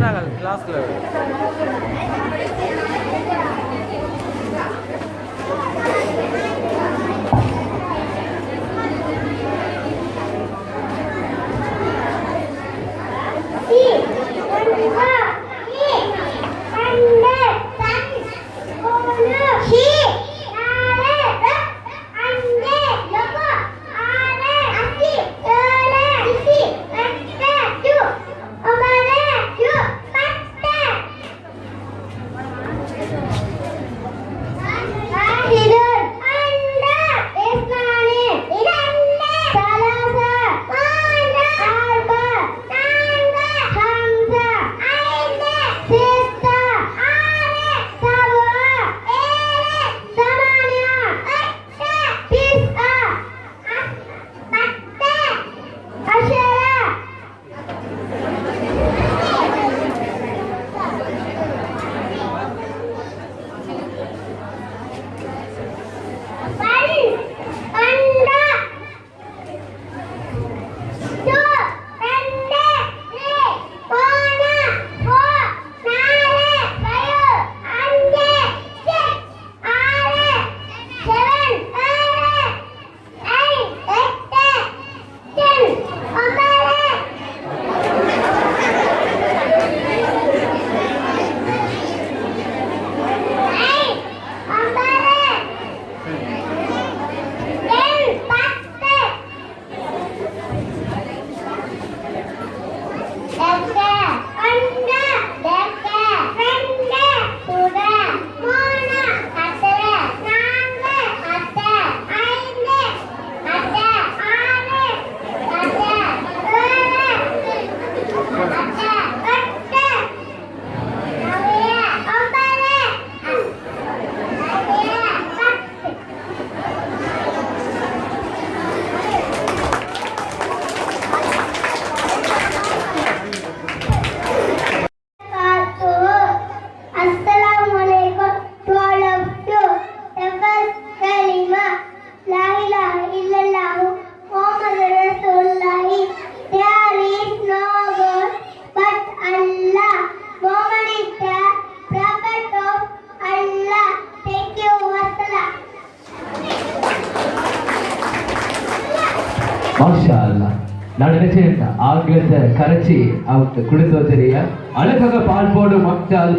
நான் நினைச்சேன் ஆங்கிலத்தை கரைச்சி அவங்க கொடுத்து தெரியா அழகாக பால் போடும் மக்கள்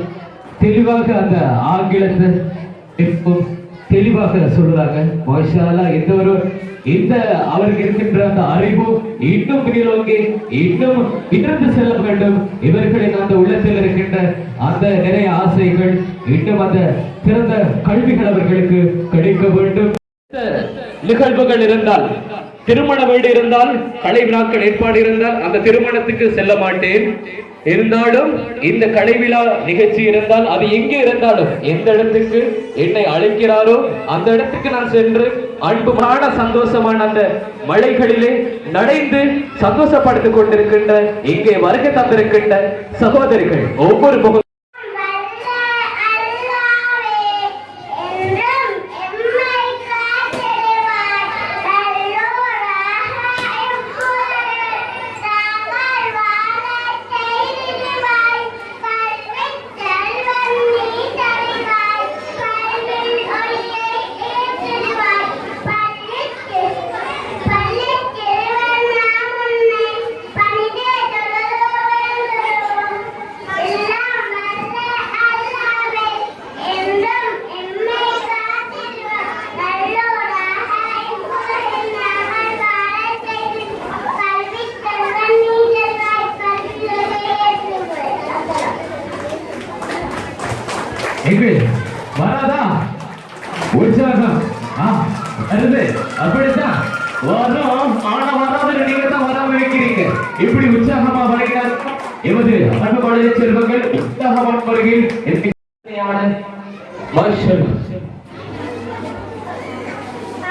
தெளிவாக அந்த ஆங்கிலத்தை தெளிவாக சொல்றாங்க. மாஷாஅல்லா இந்த அவருக்கு இருக்கின்ற அந்த அறிவு இன்னும் மேலோங்கி இன்னும் இருந்து செல்ல வேண்டும். இவர்களின் அந்த உள்ளத்தில் இருக்கின்ற அந்த நிறைய ஆசைகள் இன்னும் அந்த சிறந்த கல்விகள் அவர்களுக்கு கிடைக்க வேண்டும். நிகழ்வுகள் இருந்தால் திருமண வீடு இருந்தால் கலை விழாக்கள் ஏற்பாடு இருந்தால் அந்த திருமணத்துக்கு செல்ல மாட்டேன். இருந்தாலும் இந்த கலை விழா நிகழ்ச்சி இருந்தால் அது எங்கே இருந்தாலும் எந்த இடத்துக்கு என்னை அழைக்கிறாரோ அந்த இடத்துக்கு நான் சென்று அன்புமான சந்தோஷமான அந்த மலைகளிலே நடைந்து சந்தோஷப்படுத்திக் கொண்டிருக்கின்ற இங்கே வருகை தந்திருக்கின்ற சகோதரிகள் ஒவ்வொரு முகம் வராதா உற்சாகம் அப்படித்தான் வரும். ஆனா வராத நீங்க தான் வராம வைக்கிறீங்க. இப்படி உற்சாகமா வருகிறார் எமது அன்பு செல்வங்கள் உற்சாகமான வருகையில் மாஷாஅல்லாஹ்.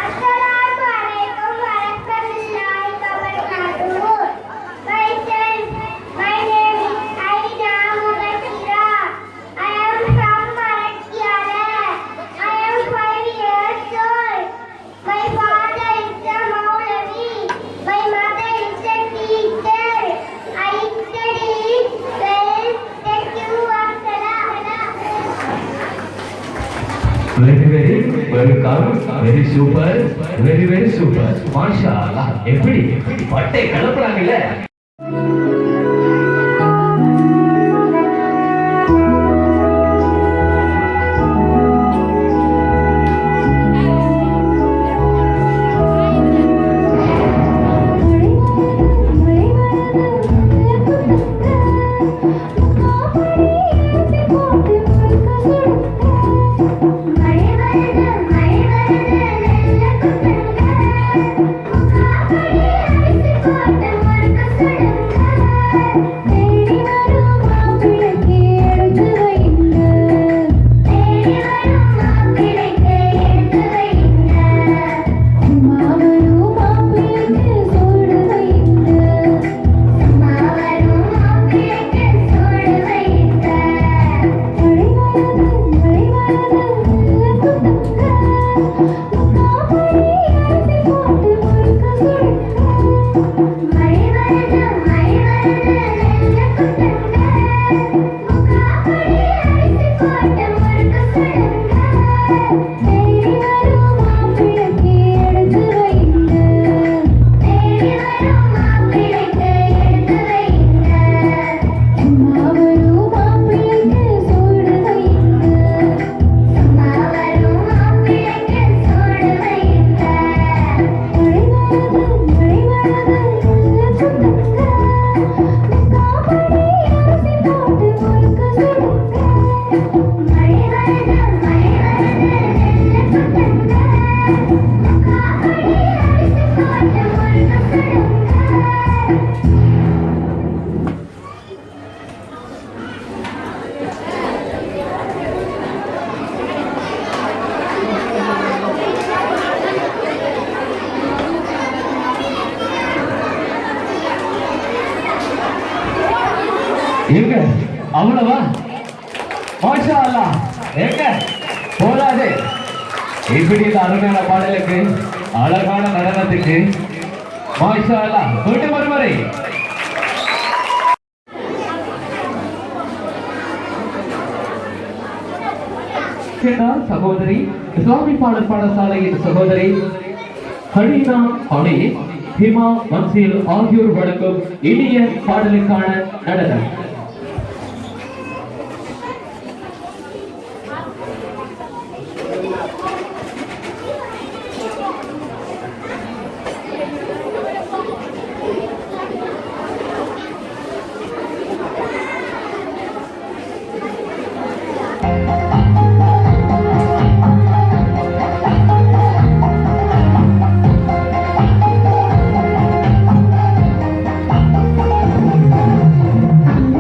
Assalamualaikum warahmatullahi wabarakatuh. My name is Aida Mudakira. I am from Marathwada. I am 5 years old. My father is a Maulavi. My mother is a teacher. I study well. Thank you. Assalam. welcome, very super, மாஷாஅல்லாஹ். எப்படி பட்டை கலப்புறாங்கல்ல. எங்க அவ்வளவா? மாஷாஅல்லாஹ். எங்க போதாது. இப்படி இந்த அருமையான பாடலுக்கு, அழகான நடனத்துக்கு மாஷாஅல்லாஹ். மீண்டும் ஒருமுறை சகோதரி, இஸ்லாமிக் பாடசாலையின் சகோதரி ஹலீனா அலி, ஹிமா மன்சீல் ஆகியோர் வழங்கும் இனிய பாடலுக்கான நடனம். Thank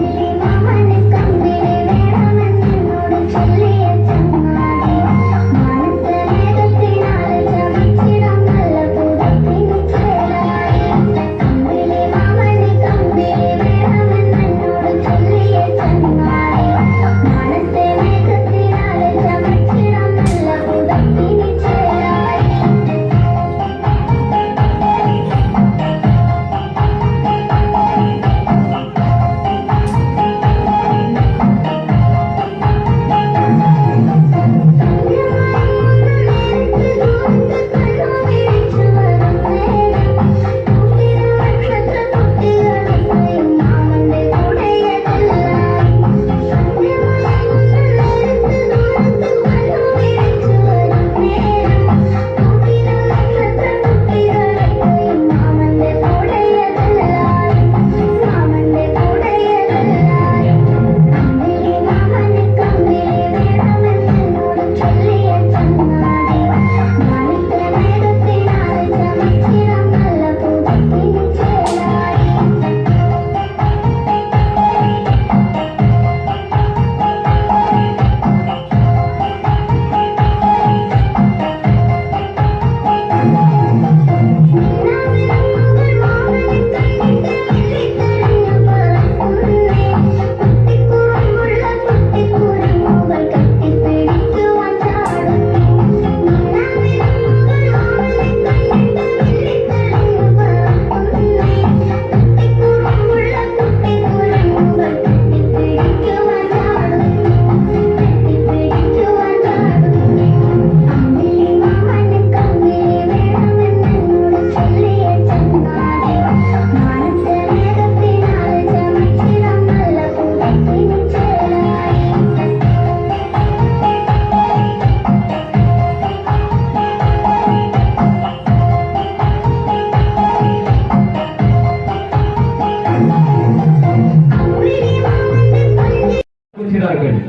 வருகிறார்கள்.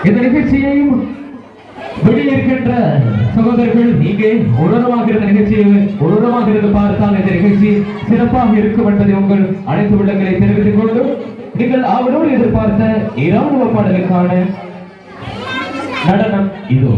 இந்த நிகழ்ச்சியையும் வெளியே இருக்கின்ற சகோதரர்கள் இங்கே உணர்வாக இருந்த நிகழ்ச்சியை உணர்வாக இருந்து பார்த்தால் இந்த நிகழ்ச்சி சிறப்பாக இருக்கும் என்பதை உங்கள் அனைத்து உள்ளங்களை தெரிவித்துக் கொண்டு நீங்கள் அவரோடு எதிர்பார்த்த இராணுவ பாடலுக்கான நடனம் இதோ.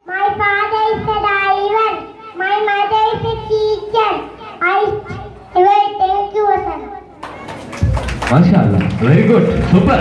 My father is a driver. My mother is a teacher. I will thank you, sir. Mashallah, very good, super.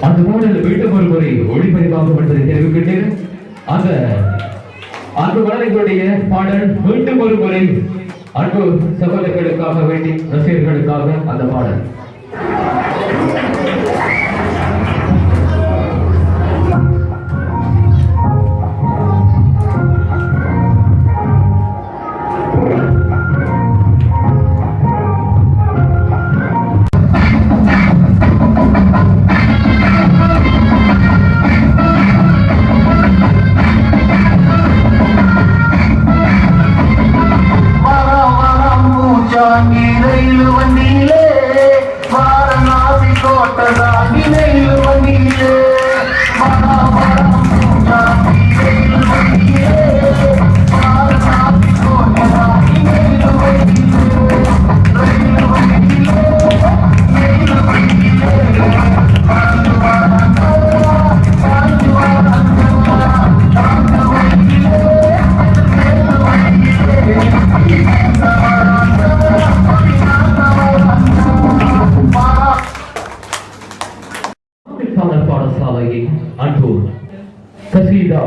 அந்த பாடல் மீண்டும் ஒரு முறை ஒளிபரப்பாகும் என்பதை தெரிவிக்கின்றேன். அந்த அன்பு வளர்களுடைய பாடல் மீண்டும் ஒரு முறை அன்பு சகோதரர்களுக்காக வேண்டி ரசிகர்களுக்காக அந்த பாடல். பாடசாலையின் அன்பு கசீதா.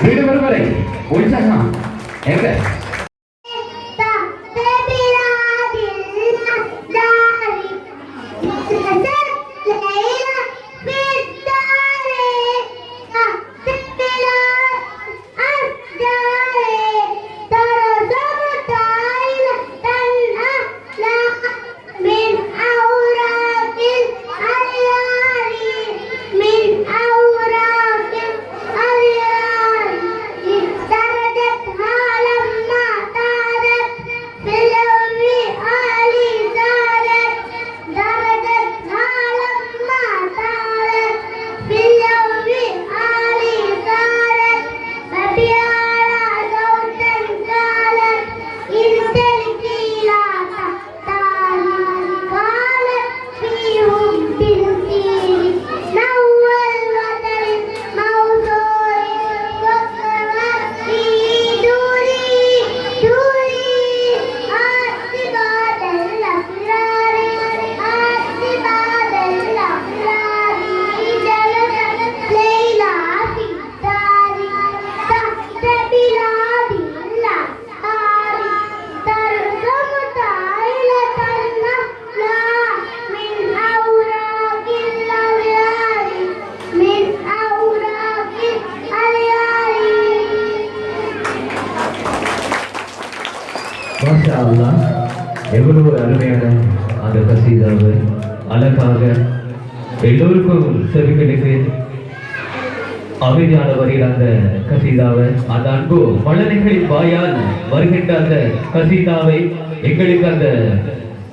வீடு வருவரை ஒழிச்சாங்க எங்க لما அவ்வளவு ஒரு அருமையான அந்த கசீதாவை அழகாக எல்லோருக்கும் செவி கிடைத்து அமைதியான வரியில் அந்த கசீதாவை அந்த அன்பு மழலைகளின் வாயால் வருகின்ற அந்த கசீதாவை எங்களுக்கு அந்த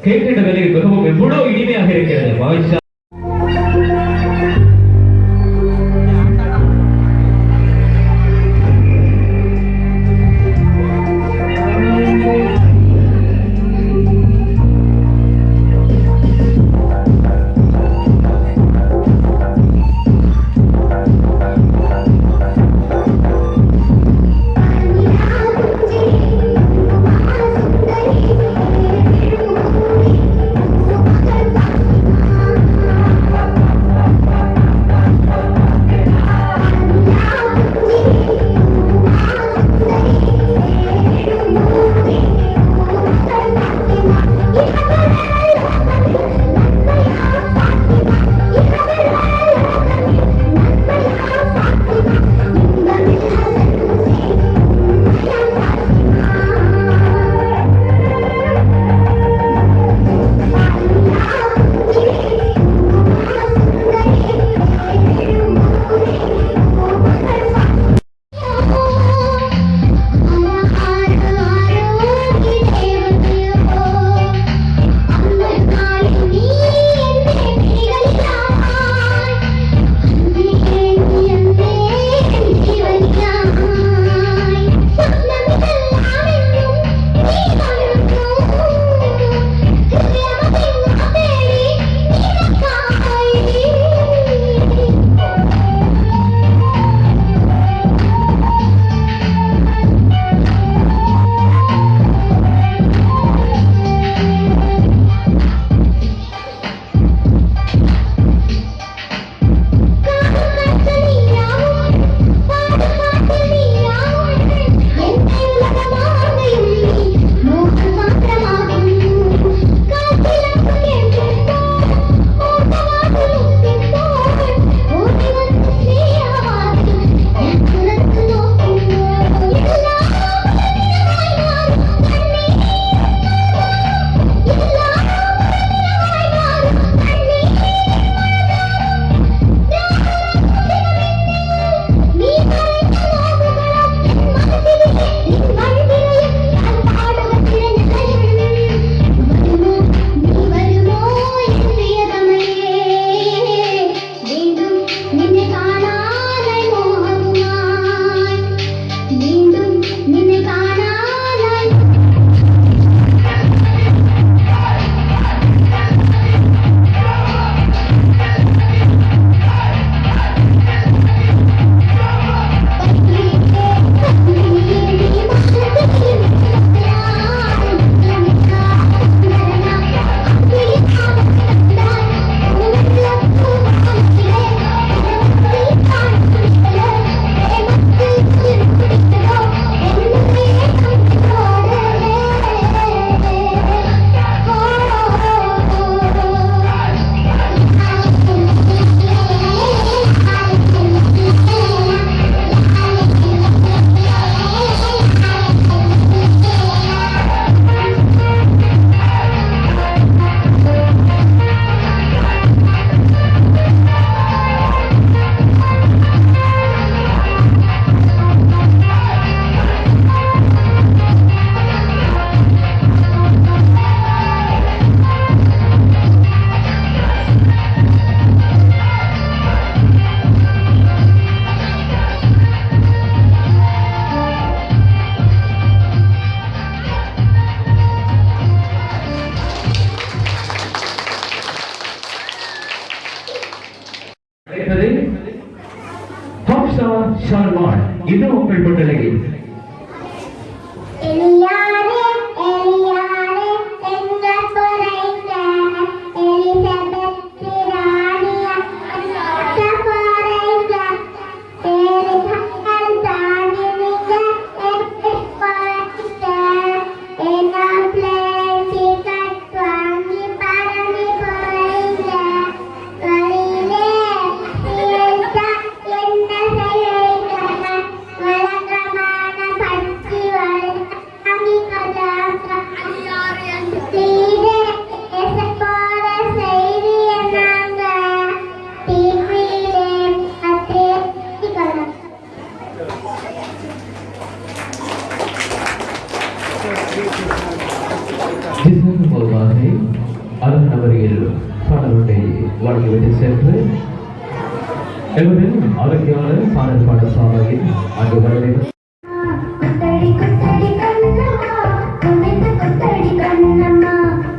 கேட்கின்ற வேலையில் மிகவும் எவ்வளவு இனிமையாக இருக்கிறது. வாய்ச்சா இது உங்கள் முன்னிலையில் Welcome என்பதில் அதற்கான பாடல் பாடசாலையில் அங்கு வரவே குத்தடி குத்தடி கண்ணம்மா குனிந்து குத்தடி கண்ணம்மா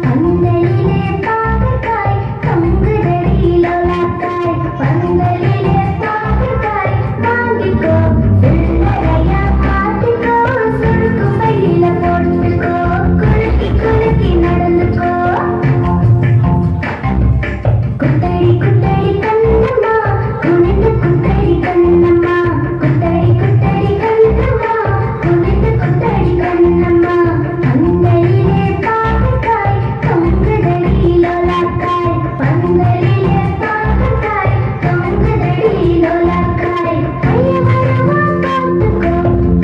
பந்தலிலே பாகக்காய் கங்குதடி லோலாக்காய் பந்தலிலே பாகக்காய் வாங்கிக்கோ சில்லறையா காட்டிக்கோ சுருக்கு பையில போட்டுக்கோ குலுக்கி குலுக்கி நடந்துக்கோ குத்தடி குத்தடி கண்ணம்மா குனிந்து குத்தடி கண்ணம்மா குத்தடி குத்தடி கண்ணம்மா குனிந்து குத்தடி கண்ணம்மா பந்தலிலே பாகக்காய் கங்குதடி லோலாக்காய் பந்தலிலே பாகக்காய் கங்குதடி லோலாக்காய் கையவரமா காத்துக்கோ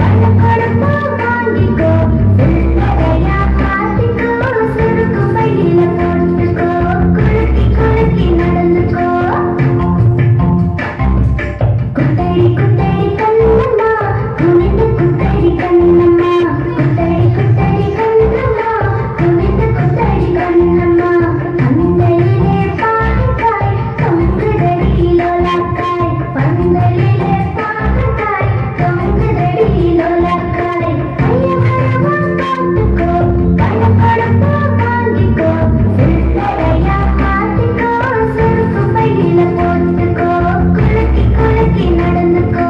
பணக்கொடுப்பா வாங்கிக்கோ சில்லறையா காட்டிக்கோ சுருக்கு பையில போட்டுக்கோ குலுக்கி குலுக்கி நடந்துக்கோ குத்தடி குத்தடி கண்ணம்மா குனிந்து குத்தடி கண்ணம்மா குத்தடி குத்தடி கண்ணம்மா குனிந்து குத்தடி கண்ணம்மா பந்தலிலே பாகக்காய் கங்குதடி லோலாக்காய் பந்தலிலே பாகக்காய் கங்குதடி லோலாக்காய் கையவரமா காத்துக்கோ பணக்கொடுப்பா வாங்கிக்கோ சில்லறையா காட்டிக்கோ சுருக்கு பையில போட்டுக்கோ குலுக்கி குலுக்கி நடந்துக்கோ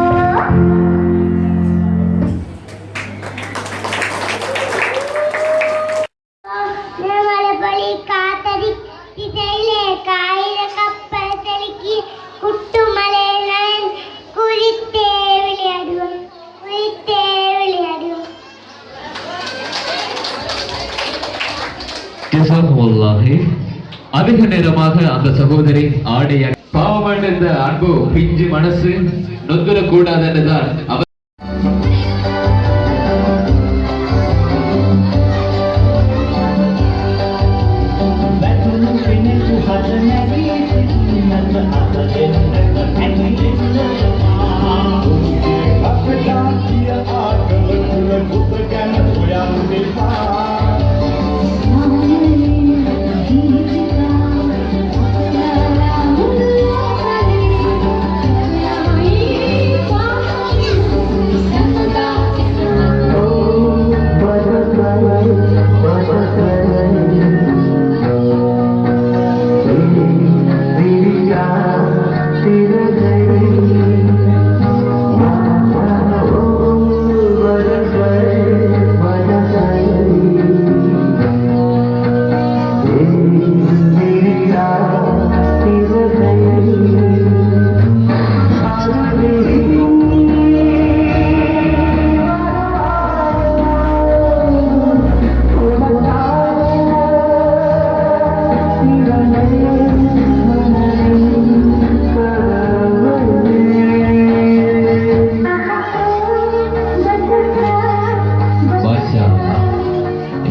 நேமலபலி காத்தடி திசையிலே காயிர கப்பல் தெலுக்கி குட்டுமலை நான் குறித்தே விளையாடுவோம் குறித்தே விளையாடுவோம் ஜஸாகுமுல்லாஹி. அதிக நேரமாக அந்த சகோதரி ஆடைய பாவமான இந்த அன்பு பிஞ்சு மனசு நொந்துடக்கூடாது என்றுதான் அவர்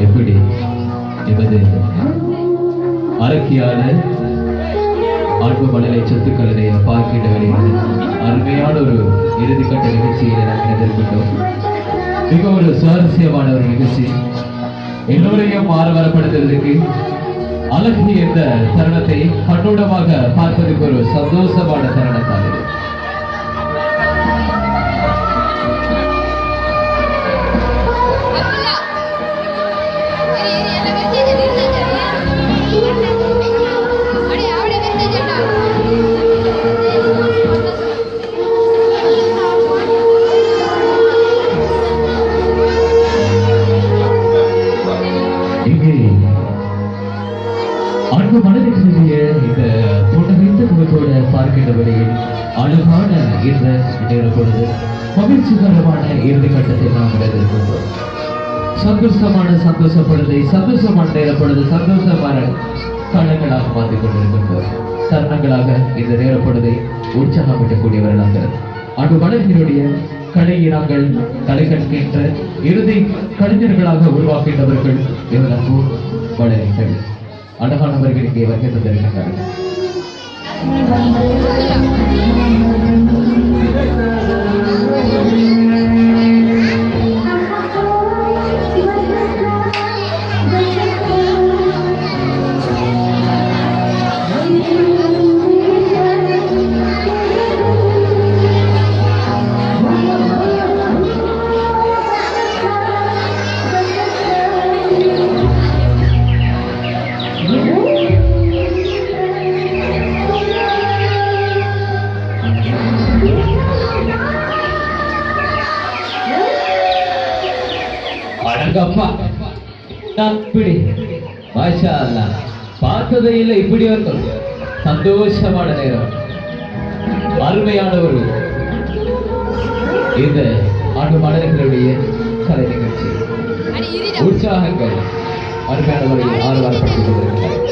எப்படி என்பது அரக்கியான அன்பு மணலை சொத்துக்களை பார்க்கின்ற வரையில் அருமையான ஒரு இறுதிக்கட்ட நிகழ்ச்சியை நாம் எதிர்கொண்டோம். மிக ஒரு சுவாரஸ்யமான ஒரு நிகழ்ச்சி, எல்லோரையும் ஆரவாரப்படுத்துவதற்கு அழகு என்ற தருணத்தை கண்ணோட்டமாக பார்ப்பதற்கு ஒரு சந்தோஷமான தருணத்தான் இது. இங்கே அன்பு மனதிற்குரிய இந்த புன்னகைந்த முகத்தோட பார்க்கின்ற வரையில் அழகான இந்த நேரப்பொழுது மகிழ்ச்சிகரமான இறுதி கட்டத்தை நாம் இருக்கின்றோம். சந்தோஷப்படுதை சந்தோஷமான நேரப்பொழுது சந்தோஷமான காலங்களாக மாற்றிக் கொண்டிருக்கின்றோம். தருணங்களாக இந்த நேரப்பொழுதை உற்சாகப்படக்கூடியவர்களாக அன்பு மனதினுடைய கலையை நாங்கள் கலை கற்கின்ற இறுதி கலைஞர்களாக உருவாக்கின்றவர்கள் இவர்கள் வளர்கள் அழகானவர்கள் இங்கே வருகை தந்திருக்கின்றார்கள். Thank you. எங்க அப்பா அப்படி மாஷா அல்லாஹ் பார்த்ததே இல்லை இப்படி ஒரு சந்தோஷமான நேரம் அருமையான ஒரு இந்த ஆண்டு மாணவர்களுடைய கலை நிகழ்ச்சி உற்சாகங்கள் அருமையான முறையில் ஆர்வப்படுத்திக் கொண்டிருக்கிறார்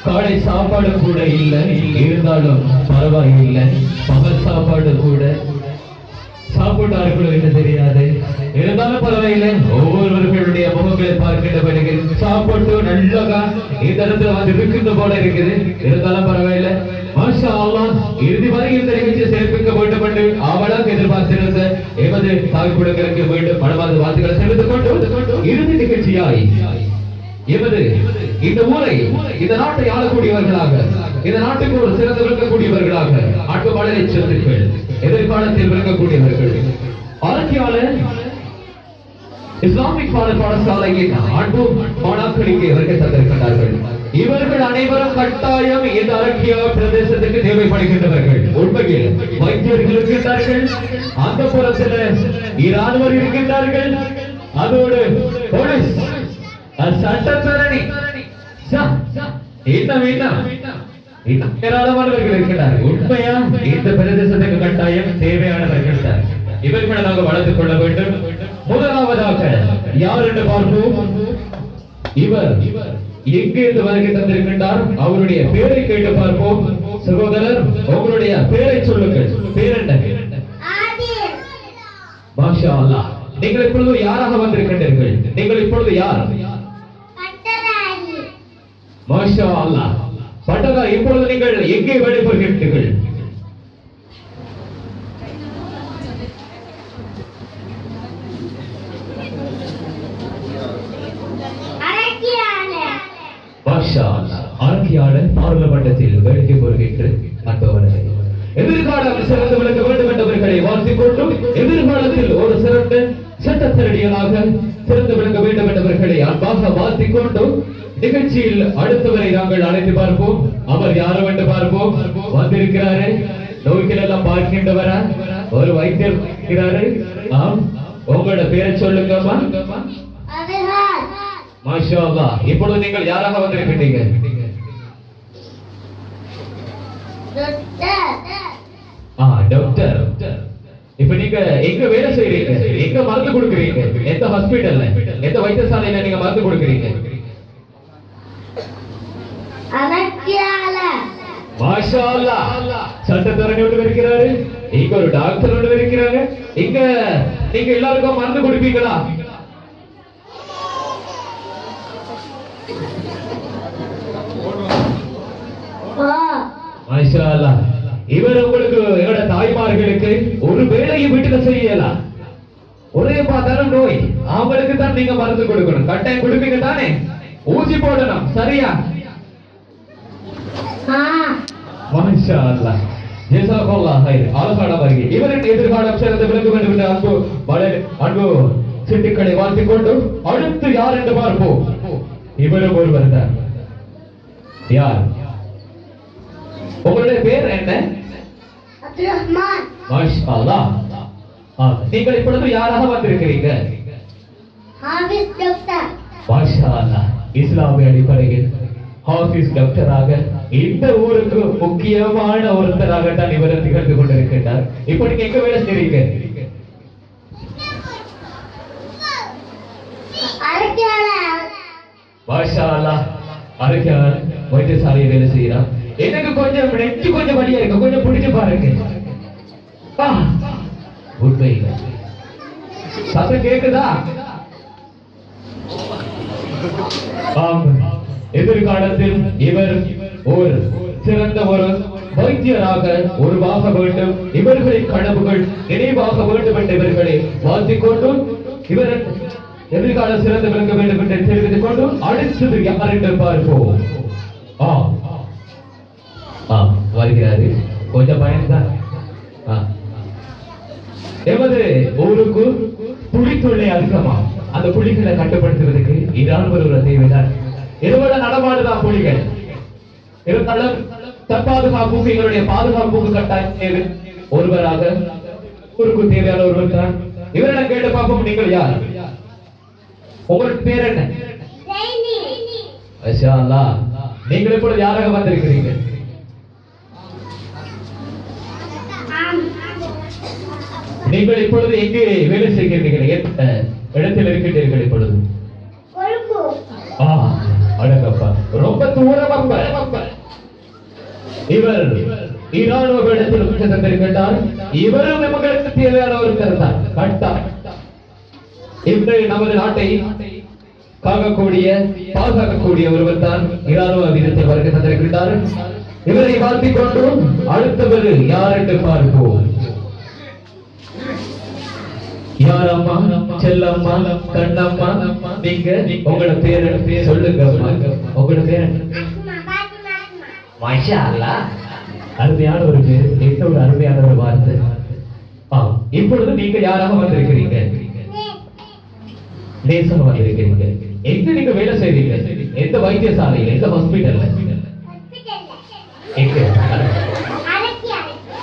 காலை சாப்பாடு கூட இல்லை, இருந்தாலும் பரவாயில்லை. பகல் சாப்பாடு கூட சாப்பிட்டார்களோ என்று தெரியாது, இருந்தாலும் பரவாயில்லை. ஒவ்வொருவர்களுடைய முகங்களை பார்க்கின்ற பிறகு சாப்பிட்டு நல்லா இந்த இடத்துல வந்து இருக்கின்ற போல இருக்குது, இருந்தாலும் பரவாயில்லை. மாஷா அல்லாஹ் இறுதி வரை இந்த நிகழ்ச்சியை சிறப்பிக்க வேண்டும் என்று அவளாக எதிர்பார்த்திருந்த எமது தாய் குடும்பங்களுக்கு மீண்டும் மனமார்ந்த வாழ்த்துக்களை தெரிவித்துக் கொண்டு இறுதி நிகழ்ச்சியாய் எமது இந்த ஊரை இந்த நாட்டை ஆளக்கூடியவர்களாக, இந்த நாட்டுக்கு ஒரு சிறந்து விளக்கக்கூடியவர்களாக, நாட்டு மலரை சொத்துக்கள் எதிர்காலத்தில் விளக்கக்கூடியவர்கள் ஆரோக்கியாளர் இஸ்லாமிக் பாடசாலையின் அன்பு மாணாக்கருக்கு வருகை தந்திருக்கிறார்கள். இவர்கள் அனைவரும் கட்டாயம் இந்த அரக்கியா பிரதேசத்துக்கு தேவைப்படுகின்றவர்கள். உண்மையில் வைத்தியர்கள் இருக்கின்றார்கள், அந்த புறத்தில் இராணுவர் இருக்கின்றார்கள், அதோடு போலீஸ் சட்டத்தரணி ஏராளமானவர்கள் இருக்கிறார்கள். உண்மையா இந்த பிரதேசத்துக்கு கட்டாயம் தேவையானவர்கள் தான். இவர்களை நாங்கள் வளர்த்துக் கொள்ள வேண்டும். முதலாவதாக யார் என்று பார்ப்போம். இவர் எங்கிருந்து வருகை தந்திருக்கின்றார், அவருடைய பெயரை கேட்டு பார்ப்போம். சகோதரர், உங்களுடைய பெயரை சொல்லுங்கள். பேர் என்ன? மாஷா அல்லாஹ். நீங்கள் இப்பொழுது யாராக வந்திருக்கின்றீர்கள்? நீங்கள் இப்பொழுது யார்? மாஷா அல்லாஹ். பட்டதா, இப்பொழுது நீங்கள் எங்கே வேலை பெறுகின்றீர்கள்? அரக்கியாளர் பார்லமெண்டத்தில் வேலைக்கு வருகின்ற அன்பவர்களை எதிர்காலம் சிறந்து விளக்க வேண்டும் என்றவர்களை வாழ்த்திக் கொண்டும் எதிர்காலத்தில் ஒரு சிறந்த சட்டத்திரடிகளாக சிறந்து விளக்க வேண்டும் என்றவர்களை அன்பாக வாழ்த்திக் கொண்டும் நிகழ்ச்சியில் அடுத்தவரை நாங்கள் அழைத்து பார்ப்போம். அவர் யாரும் என்று பார்ப்போம். வந்திருக்கிறாரு, நோய்கள் எல்லாம் பார்க்கின்றவரா, ஒரு வைத்தியர் இருக்கிறாரு. ஆம், உங்களோட பேரை சொல்லுங்கம்மா. மாஷா அல்லாஹ். இப்பொழுது நீங்கள் யாராக வந்திருக்கிறீங்க? டாக்டர். இப்ப நீங்க எங்க வேலை செய்றீங்க? எங்க மருந்து கொடுக்குறீங்க? எந்த ஹாஸ்பிடல்ல, எந்த வைத்தியசாலையில நீங்க மருந்து கொடுக்குறீங்க? மாஷா அல்லாஹ். சட்டத்தரணி ஒன்று இருக்கிறாரு, இங்க ஒரு டாக்டர் ஒன்று இருக்கிறாங்க. இங்க நீங்க எல்லாருக்கும் மருந்து கொடுப்பீங்களா? மாஷா அல்லாஹ். இவர் உங்களுக்கு எங்களோட தாய்மார்களுக்கு ஒரு வேலையை வீட்டுல செய்யலாம். ஒரே பார்த்தாலும் நோய், அவங்களுக்கு தான் நீங்க மருந்து கொடுக்கணும். கட்டாயம் கொடுப்பீங்க தானே? ஊசி போடணும், சரியா? மாஷா அல்லாஹ். ஜஸாக்கல்லாஹ் ஹைர். ஆலோசனை வருகை இவரின் எதிர்காலம் சிறந்து விளங்க வேண்டும் என்ற அன்பு சிட்டுக்களை வாழ்த்திக் கொண்டு அடுத்து யார் என்று பார்ப்போம். இவரும் ஒருவர் தான். யார்? உங்களுடைய பேர் என்ன? Rahman. மாஷா அல்லாஹ். நீங்கள் இப்பொழுது யாராக வந்திருக்கிறீங்க? Hafiz Doctor. மாஷா அல்லாஹ். இஸ்லாமிய அடிப்படையில் ஹாஃபிஸ் டாக்டராக இந்த ஊருக்கு முக்கியமான ஒருத்தராக தான் இவர் திகழ்ந்து கொண்டிருக்கின்றார். இப்போ நீங்க எங்க வேலை செய்றீங்க? மாஷா அல்லாஹ். அரைக்கால் வைத்தியசாலையில் வேலை செய்யறான். எனக்கு கொஞ்சம் நெஞ்சு கொஞ்சம் வலியா இருக்கு, கொஞ்சம் பிடிச்சு பாருங்க. உண்மை சத்தம் கேக்குதா? எதிர்காலத்தில் இவர் ஒரு சிறந்த ஒரு வைத்தியராக உருவாக வேண்டும். இவர்களின் கனவுகள் நினைவாக வேண்டும் என்று இவர்களை வாழ்த்திக் கொண்டு இவர் எதிர்கால சிறந்து விளங்க வேண்டும் என்று தெரிவித்துக் கொண்டு அடுத்தது யார் என்று பார்ப்போம். வருகிறாரு, கொஞ்சம் பயன்தான். எமது ஊருக்கு புலித்தொல்லை அதிகமா, அந்த புலிகளை கட்டுப்படுத்துவதற்கு இதான் ஒரு தேவைதான். இருவட நடமாடுதான் புலிகள். இருந்தாலும் தற்பாதுகாப்புக்கு எங்களுடைய பாதுகாப்புக்கு கட்டாயம் தேவை. ஒருவராக ஊருக்கு தேவையான ஒருவர் தான். இவரிடம் கேட்டு பார்ப்போம், நீங்கள் யார்? உங்களுக்கு பேர் என்ன? மாஷா அல்லாஹ். நீங்கள் இப்பொழுது யாராக வந்திருக்கிறீங்க? நீங்கள் இப்பொழுது எங்கே வேலை செய்கிறீர்கள்? இடத்தில் இருக்கின்றீர்கள் இப்பொழுது? அடங்கப்பா, ரொம்ப தூரம் அப்ப. இவர் இராணுவ இடத்தில் தந்திருக்கின்றார். இவரும் நமக்கு தேவையான ஒருத்தர் தான். கட்டா இன்று நமது நாட்டை காக்கக்கூடிய பாதுகாக்கக்கூடிய ஒருவர் தான் இராணுவ வீரத்தில் வருகை தந்திருக்கின்றார். இவரை வாழ்த்திக் கொண்டு அடுத்தவர் யார் என்று பார்ப்போம். யாரம்மா? செல்லம்மா, கண்ணம்மா, நீங்க உங்களோட பேர் சொல்லுங்க. உங்களோட பேர் மாஷா அல்லாஹ். அருமையான ஒரு பேர், என்ன ஒரு அருமையான ஒரு வார்த்தை. இப்பொழுது நீங்க யாராக வந்திருக்கிறீங்க? நேசமா வந்திருக்கிறீங்க. எங்க நீங்க வேலை செய்றீங்க? எந்த வைத்தியசாலையில், எந்த ஹாஸ்பிட்டல்ல? எங்க?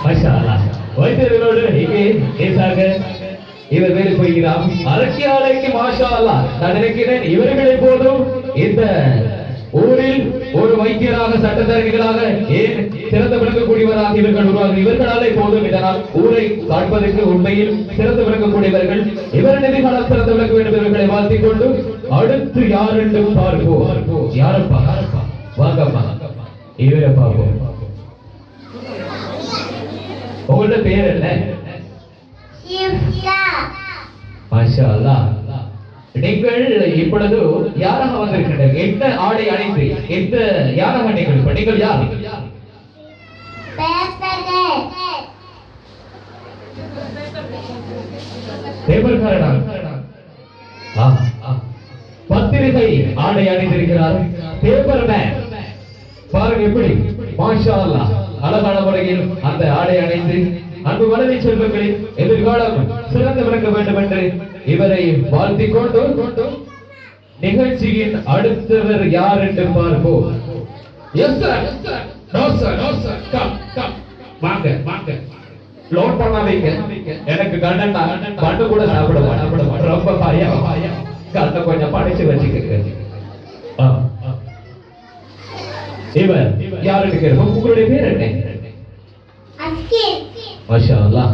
மாஷா அல்லாஹ். வைத்தியர்களோடு எங்கே நேசாக இவர் வேலை போகிறார். அரசியலைக்கு மாஷா அல்லாஹ். நான் நினைக்கிறேன் இவர்களை போதும் இந்த ஊரில் ஒரு வைத்தியராக, சட்டத்தரணிகளாக, ஏன் சிறந்து விளங்கக்கூடியவராக இவர்கள் உருவாக இவர்களாலே போதும். இதனால் ஊரை காண்பதற்கு உண்மையில் சிறந்து விளங்கக்கூடியவர்கள். இவர் எதிர்காலம் சிறந்து விளங்க வேண்டும். இவர்களை வாழ்த்திக் கொண்டு அடுத்து யார் என்று பார்ப்போம். யாரப்பா? வாங்கம்மா, இவரை பார்ப்போம். உங்களோட பேர் என்ன? மாஷா அல்லாஹ். நீங்கள் இப்பொழுது யாராக வந்திருக்கின்றீர்கள்? என்ன ஆடை அணிந்து எந்த யாராக நீங்கள்? இப்ப நீங்கள் யார்? பேப்பர்காரனா? பத்திரிகை ஆடை அணிந்திருக்கிறார். பேப்பர் மேன் பாருங்க எப்படி மாஷா அல்லாஹ் அழகான முறையில் அந்த ஆடை அணிந்து அன்பு மனதை செல்வங்களில் எதிர்காலம் சிறந்து விளங்க வேண்டும் என்று இவரை வாழ்த்திக் கொண்டு நிகழ்ச்சியின் அடுத்தவர் யார் என்று பார்ப்போம். லோட் பண்ணாதீங்க. எனக்கு கண்ணன் பண்ணு கூட சாப்பிடுவான். ரொம்ப பயம். கண்ணை கொஞ்சம் படிச்சு வச்சுக்க. இவர் யாருன்னு கேட்போம். உங்களுடைய பேர் என்ன? மாஷா அல்லாஹ்.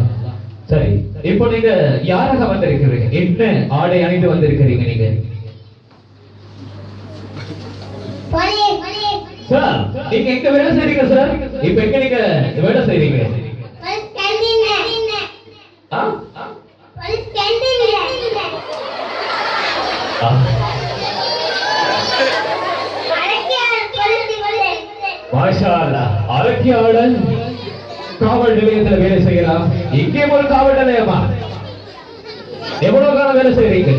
சரி, இப்போ நீங்க யாராக வந்திருக்கிறீங்க? என்ன ஆடை அணிந்து வந்திருக்கிறீங்க நீங்க? சார், நீங்க எங்க வேலை செய்றீங்க சார்? இப்ப எங்க நீங்க வேலை செய்றீங்க? மாஷா அல்லாஹ். அரக்கியாளன் காவல் நிலையத்தில் வேலை செய்யலாம். இங்கே ஒரு காவல் நிலையமா? எவ்வளவு காலம் வேலை செய்றீங்க?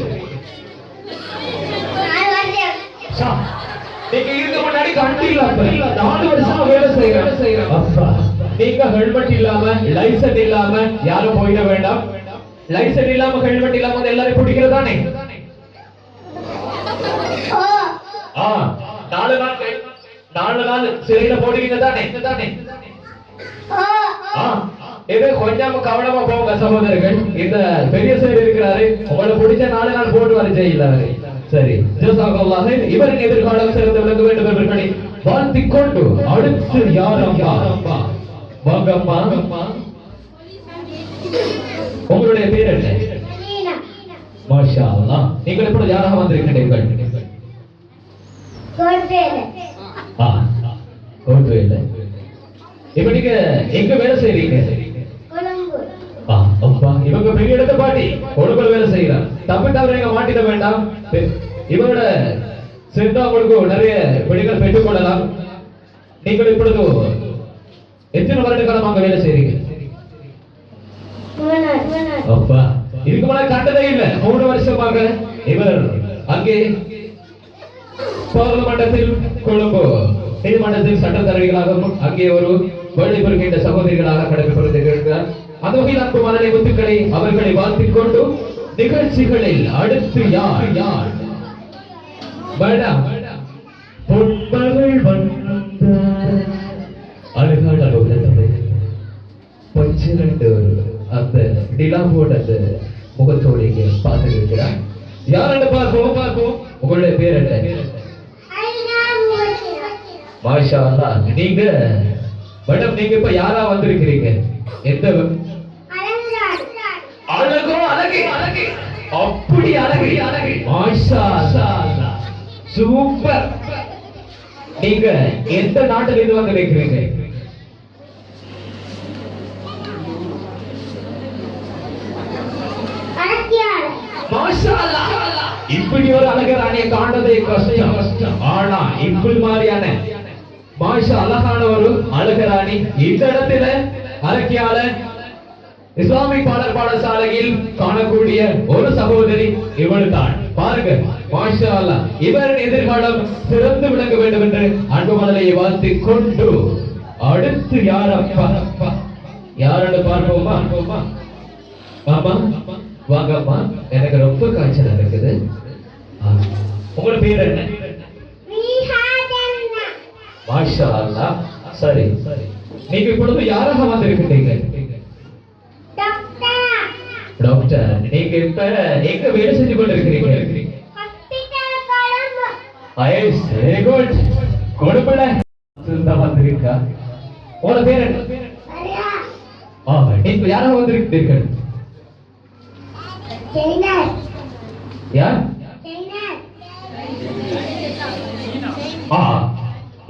நீங்க இதுக்கு முன்னாடி கண்டில 4 வருஷமா வேலை செய்யறேன். நீங்க ஹெல்மெட் இல்லாம, லைசன்ஸ் இல்லாம யாரும் போயிட வேண்டாம். லைசன்ஸ் இல்லாம, ஹெல்மெட் இல்லாம எல்லாரும் பிடிக்கிறதானே? 4 நாள் சிறையில போடுவீங்க தானே? இது கொஞ்சம் கவனமா போங்க சகோதரர்கள். இந்த பெரிய சார் இருக்கிறாரு, உங்களை பிடிச்ச 4 நாள் போட்டு வர செய்யல. சரி, ஜஸாக்கல்லாஹ். இவரின் எதிர்காலம் சிறந்து விளங்க வேண்டும் என்பதை வாழ்த்திக் கொண்டு அடுத்து யாரம்மா? வாங்கம்மா. உங்களுடைய பேர் என்ன? மாஷா அல்லாஹ். நீங்கள் இப்பொழுது யாராக வந்திருக்கிறீர்கள்? கோட்வேல. இப்ப நீங்க எங்க வேலை செய்றீங்க? அப்பா, இவங்க பெரிய இடத்த பாட்டி கொடுக்கல் வேலை செய்யறாங்க. தப்பு தவறு நீங்க மாட்டிட வேண்டாம். இவரோட சேர்ந்தா உங்களுக்கு நிறைய பிடிகள் பெற்றுக் கொள்ளலாம். நீங்கள் இப்பொழுது எத்தனை வருட காலமாக வேலை செய்றீங்க? அப்பா, இதுக்கு மேல கண்டதே இல்ல. 3 வருஷமாக இவர் அங்கே பார்லிமெண்டத்தில் கொழும்பு நீதிமன்றத்தில் சட்டத்தரணிகளாகவும் அங்கே ஒரு வேலை பெறுகின்ற சகோதரிகளாக கடமைப்படுத்திருக்கிறார். அந்த வகையில் அன்பு மதனை முத்துக்களை அவர்களை வாழ்த்திக் கொண்டு நிகழ்ச்சிகளில் அடுத்து யார் யார்? பொன்மகள் வந்த அழகான பச்சிரண்டு அந்த நிலாவோட அந்த முகத்தோடு இங்கே பார்த்திருக்கிறார். யார் என்று பார்ப்போம். உங்களுடைய பேர் என்ன? மாஷா அல்லாஹ். நீங்க மேடம், நீங்க இப்ப யாரா வந்திருக்கிறீங்க? எந்த அழகோ? அழகு அப்படி அழகு. மாஷா அல்லாஹ், சூப்பர். நீங்க எந்த நாட்டில இருந்து வந்திருக்கிறீங்க? மாஷா அல்லாஹ். இப்படி ஒரு அழகராணியை காண்றதே கஷ்டம். ஆனா இப்படி மாதிரியான மாஷா அழகான ஒரு அழகராணி இந்த இடத்துல அரக்கியால இஸ்லாமிக் பாடசாலையில் காணக்கூடிய ஒரு சகோதரி இவள் தான். பாருங்க, மாஷா அல்லாஹ். இவரின் எதிர்காலம் சிறந்து விளங்க வேண்டும் என்று அன்பு மதலையை வாழ்த்திக் கொண்டு அடுத்து யார் அப்பா? யாரோட பார்ப்போமா? ஆமா, வாங்கம்மா. எனக்கு ரொம்ப காய்ச்சல் இருக்குது. உங்களோட பேர் என்ன? மாஷா அல்லாஹ். சரி, நீங்க இப்பொழுது யாராக வந்திருக்கிறீங்க? டாக்டர். நீங்க இப்ப எங்க வேலை செஞ்சு கொண்டிருக்கிறீங்க? Very good. கொடுப்பட வந்திருக்கா. உங்களோட பேர் என்ன? நீங்க யாராக வந்திருக்கிறீர்கள்? யார்?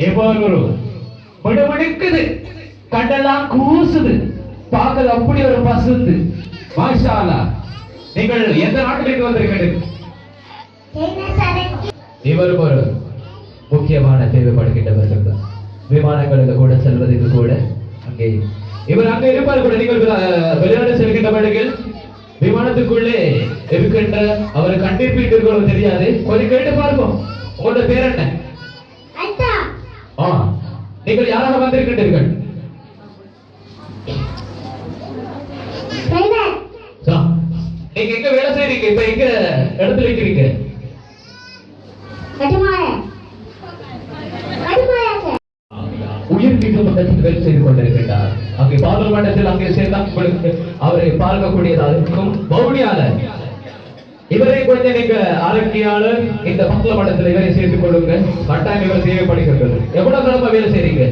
எவ்வளவு விடுவிடுக்குது, கண்டெல்லாம் கூசுது, பார்க்கறது அப்படி ஒரு பசுந்து. மாஷா அல்லாஹ். நீங்கள் எந்த நாட்டிலிருந்து வந்திருக்கிறீர்கள்? இவர் ஒரு முக்கியமான தேவைப்படுகின்றவர்கள் தான். விமானங்களுக்கு கூட செல்வதற்கு கூட அங்கே இவர் அங்கே இருப்பார் கூட. நீங்கள் விளையாட செல்கின்றவர்கள் விமானத்துக்குள்ளே இருக்கின்ற அவரை கண்டிப்பீர்களோ தெரியாது. கொஞ்சம் கேட்டு பார்ப்போம். உங்களோட பேர் என்ன? நீங்கள் யாராக வந்திருக்கின்றீர்கள்? நீங்க எங்க வேலை செய்றீங்க? இப்ப எங்க இடத்துல இருக்கிறீங்க? உயிர் நீதிமன்றத்தில் வேலை செய்து கொண்டிருக்கின்றார். அங்கே பார்லிமெண்டத்தில் அங்கே சேர்ந்த அவரை பார்க்கக்கூடியதாகும் பவுனியாளர். இவரை கொஞ்சம் நீங்க அரக்கியாளர் இந்த பார்லிமெண்டத்தில் இவரை சேர்த்துக் கொள்ளுங்க. கட்டாயம் இவர் தேவைப்படுகின்றது. எவ்வளவு கிழமை வேலை செய்றீங்க?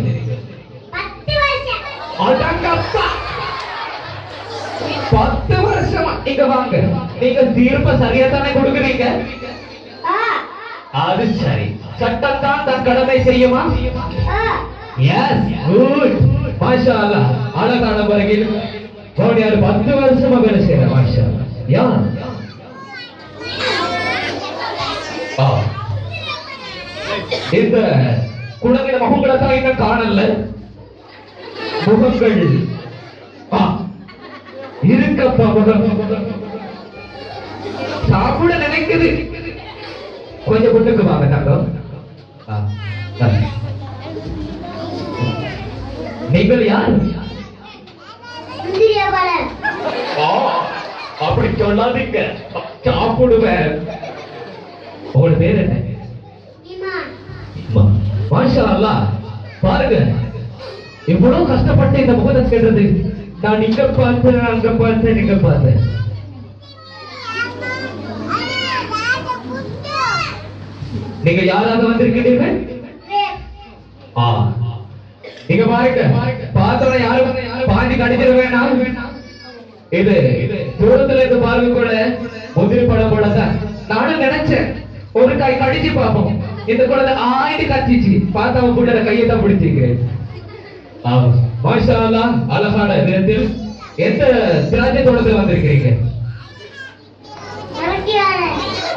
10 வருஷமா. இங்க வாங்க, நீங்க தீர்ப்ப சரியா தானே கொடுக்குறீங்க? அது சரி. சட்டம் தான் தன் கடமை செய்யுமா? Yes, good. மாஷா அல்லாஹ். அழகான முறையில் பவுனியார் 10 வருஷமா வேலை செய்யற. மாஷா அல்லாஹ். யார்? இந்த குழந்தை முகங்களை தான் இன்னும் காணல. முகங்கள் இருக்கப்பா. முகம் சாப்பிட நினைக்குது. கொஞ்சம் முன்னுக்கு வாங்க. தங்கம், நீங்கள் யார்? அப்படி சொல்லாதீங்க, சாப்பிடுவேன். உங்களோட பேர் என்ன? மாஷா அல்லாஹ். பாருங்க, இவ்வளவு கஷ்டப்பட்டு இந்த முகத்தை கேட்டது நான் இங்க பார்த்தேன், அங்க பார்த்தேன், இங்க பார்த்தேன். நீங்க யாராவது வந்திருக்கிறீர்கள்? நீங்க பாருங்க, பார்த்தோட யாரும் பாண்டி கடிச்சிட வேணாம். இது தூரத்துல இருந்து பாருங்க கூட முதிரி படம் போலதான். நானும் நினைச்சேன் ஒரு கை கடிச்சு பார்ப்போம். இந்த குழந்தை ஆயிட்டு கத்திச்சு, பார்த்தவன் கூட கையை தான் பிடிச்சிருக்கிறேன். மாஷா அல்லாஹ், அழகான விதத்தில் எந்த திராட்சை தோட்டத்தில் வந்திருக்கிறீங்க?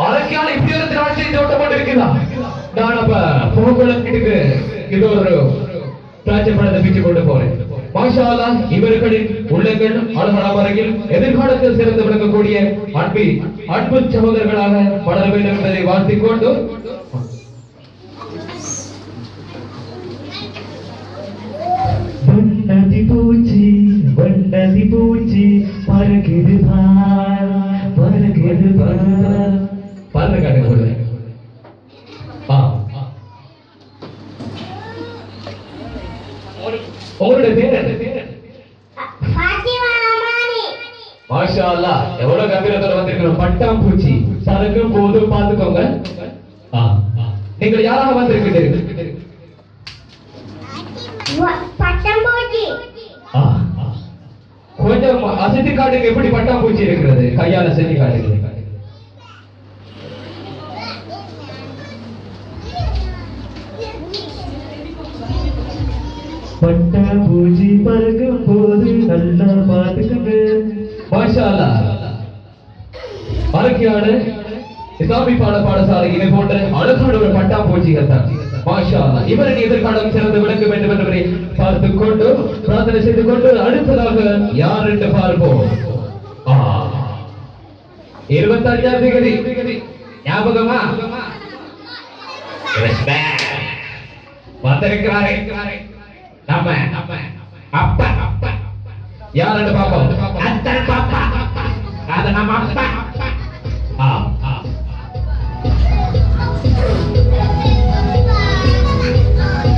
அரக்கியால இப்படி ஒரு திராட்சை தோட்டம் போட்டு இருக்குதா? நான் அப்ப புகக்குளம் வீட்டுக்கு இது ஒரு திராட்சை பழத்தை பிச்சு கொண்டு போறேன். மாஷா அல்லாஹ், இவர்களின் உள்ளங்கள் அழகான வரையில் எதிர்காலத்தில் சிறந்து விளங்கக்கூடிய அன்பு சகோதரர்களாக வளர வேண்டும் என்பதை வாழ்த்திக் கொண்டு வண்ணதி பூச்சி பறக்குது பறக்குது பாருங்க காட்டுங்க போடுவேன். உங்களுடைய பேர் என்ன? மாஷா அல்லாஹ், எவ்வளவு கம்பீரத்தோட வந்திருக்கிறோம். பட்டாம்பூச்சி சரக்கும் போதும் பார்த்துக்கோங்க. நீங்கள் யாராக வந்திருக்கிறீர்கள்? கொஞ்சம் அசைத்து காட்டுங்க, எப்படி பட்டாம்பூச்சி இருக்கிறது, கையால் அசைத்து காட்டுங்க. பட்டாம்பூச்சி பறக்கும் போது நல்லா பார்த்துக்கங்க. மாஷா அல்லாஹ், அரக்கியாடு இஸ்லாமிய பாடசாலை இதை போன்ற அழகான ஒரு பட்டாம்பூச்சிகள் தான். மாஷா அல்லாஹ், இவரின் எதிர்காலம் சிறந்து விளங்க வேண்டும் என்பதை பார்த்துக் கொண்டு பிரார்த்தனை செய்து கொண்டு அடுத்ததாக யார் என்று பார்ப்போம். 25ஆம் தேதி ஞாபகமா வந்திருக்கிறாரே நம்ம அப்பா. யார் என்று பார்ப்போம். அத்தன் பாப்பா, அது நம்ம அப்பா.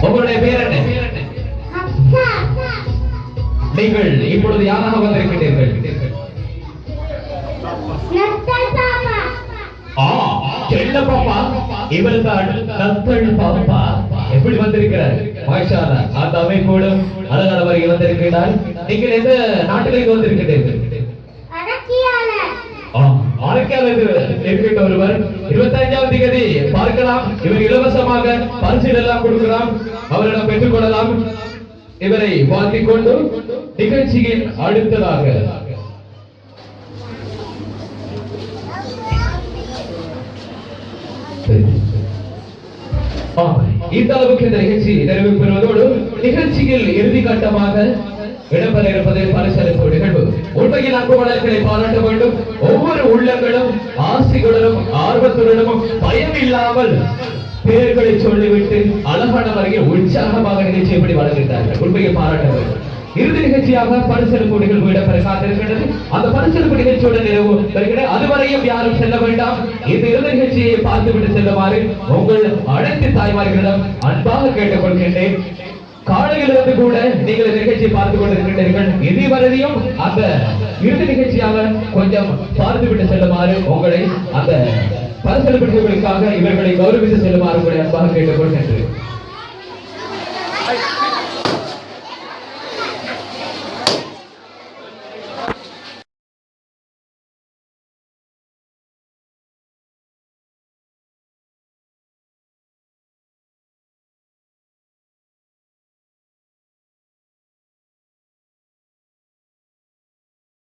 உங்களுடைய பேர் என்ன? நீங்கள் இப்பொழுது யாராக வந்திருக்கிறீர்கள்? செல்ல பாப்பா, இவர் தான் நத்தல் பாப்பா. எப்படி வந்திருக்கிறார்? மாஷா அல்லாஹ், அந்த அமைப்போடு அழகான வரையில் வந்திருக்கிறார். நீங்கள் எந்த நாட்டிலிருந்து வந்திருக்கிறீர்கள்? அரக்கியால இருக்கின்ற ஒருவர் 25ஆம் தேதி பார்க்கலாம். இவர் இலவசமாக பரிசுகள் எல்லாம் கொடுக்கலாம், அவரிடம் பெற்றுக் கொள்ளலாம். இவரை வாழ்த்திக் கொண்டு நிகழ்ச்சியின் அடுத்ததாக இந்த அளவுக்கு இந்த நிகழ்ச்சி நிறைவு பெறுவதோடு நிகழ்ச்சியில் இறுதி கட்டமாக இடம்பெற இருப்பது பரிசளிப்பு நிகழ்வு. உண்மையில் அன்பு வளர்களை பாராட்ட வேண்டும். ஒவ்வொரு உள்ளங்களும் ஆசைகளுடனும் ஆர்வத்துடனும் பயம் இல்லாமல் பேர்களை சொல்லிவிட்டு அழகான வரையில் உற்சாகமாக நிகழ்ச்சி எப்படி வளர்கிறார்கள். உண்மையில் பாராட்ட வேண்டும். இறுதி நிகழ்ச்சியாக பரிசளிப்பு நிகழ்வு இடம்பெற காத்திருக்கின்றது. அந்த பரிசளிப்பு நிகழ்ச்சியோட நிறைவு வருகிறது. அதுவரையும் யாரும் செல்ல வேண்டாம். இந்த இறுதி நிகழ்ச்சியை பார்த்துவிட்டு செல்லுமாறு உங்கள் அனைத்து தாய்மார்களிடம் அன்பாக கேட்டுக்கொள்கின்றேன். காலையிலிருந்து கூட நீங்கள் இந்த நிகழ்ச்சியை பார்த்துக் கொண்டிருக்கின்றீர்கள். இதுவரையும் அந்த இறுதி நிகழ்ச்சியாக கொஞ்சம் பார்த்துவிட்டு செல்லுமாறு உங்களை அந்த பரிசளிப்பு நிகழ்வுகளுக்காக இவர்களை கௌரவித்து செல்லுமாறு உங்களை அன்பாக கேட்டுக்கொள்கின்றேன்.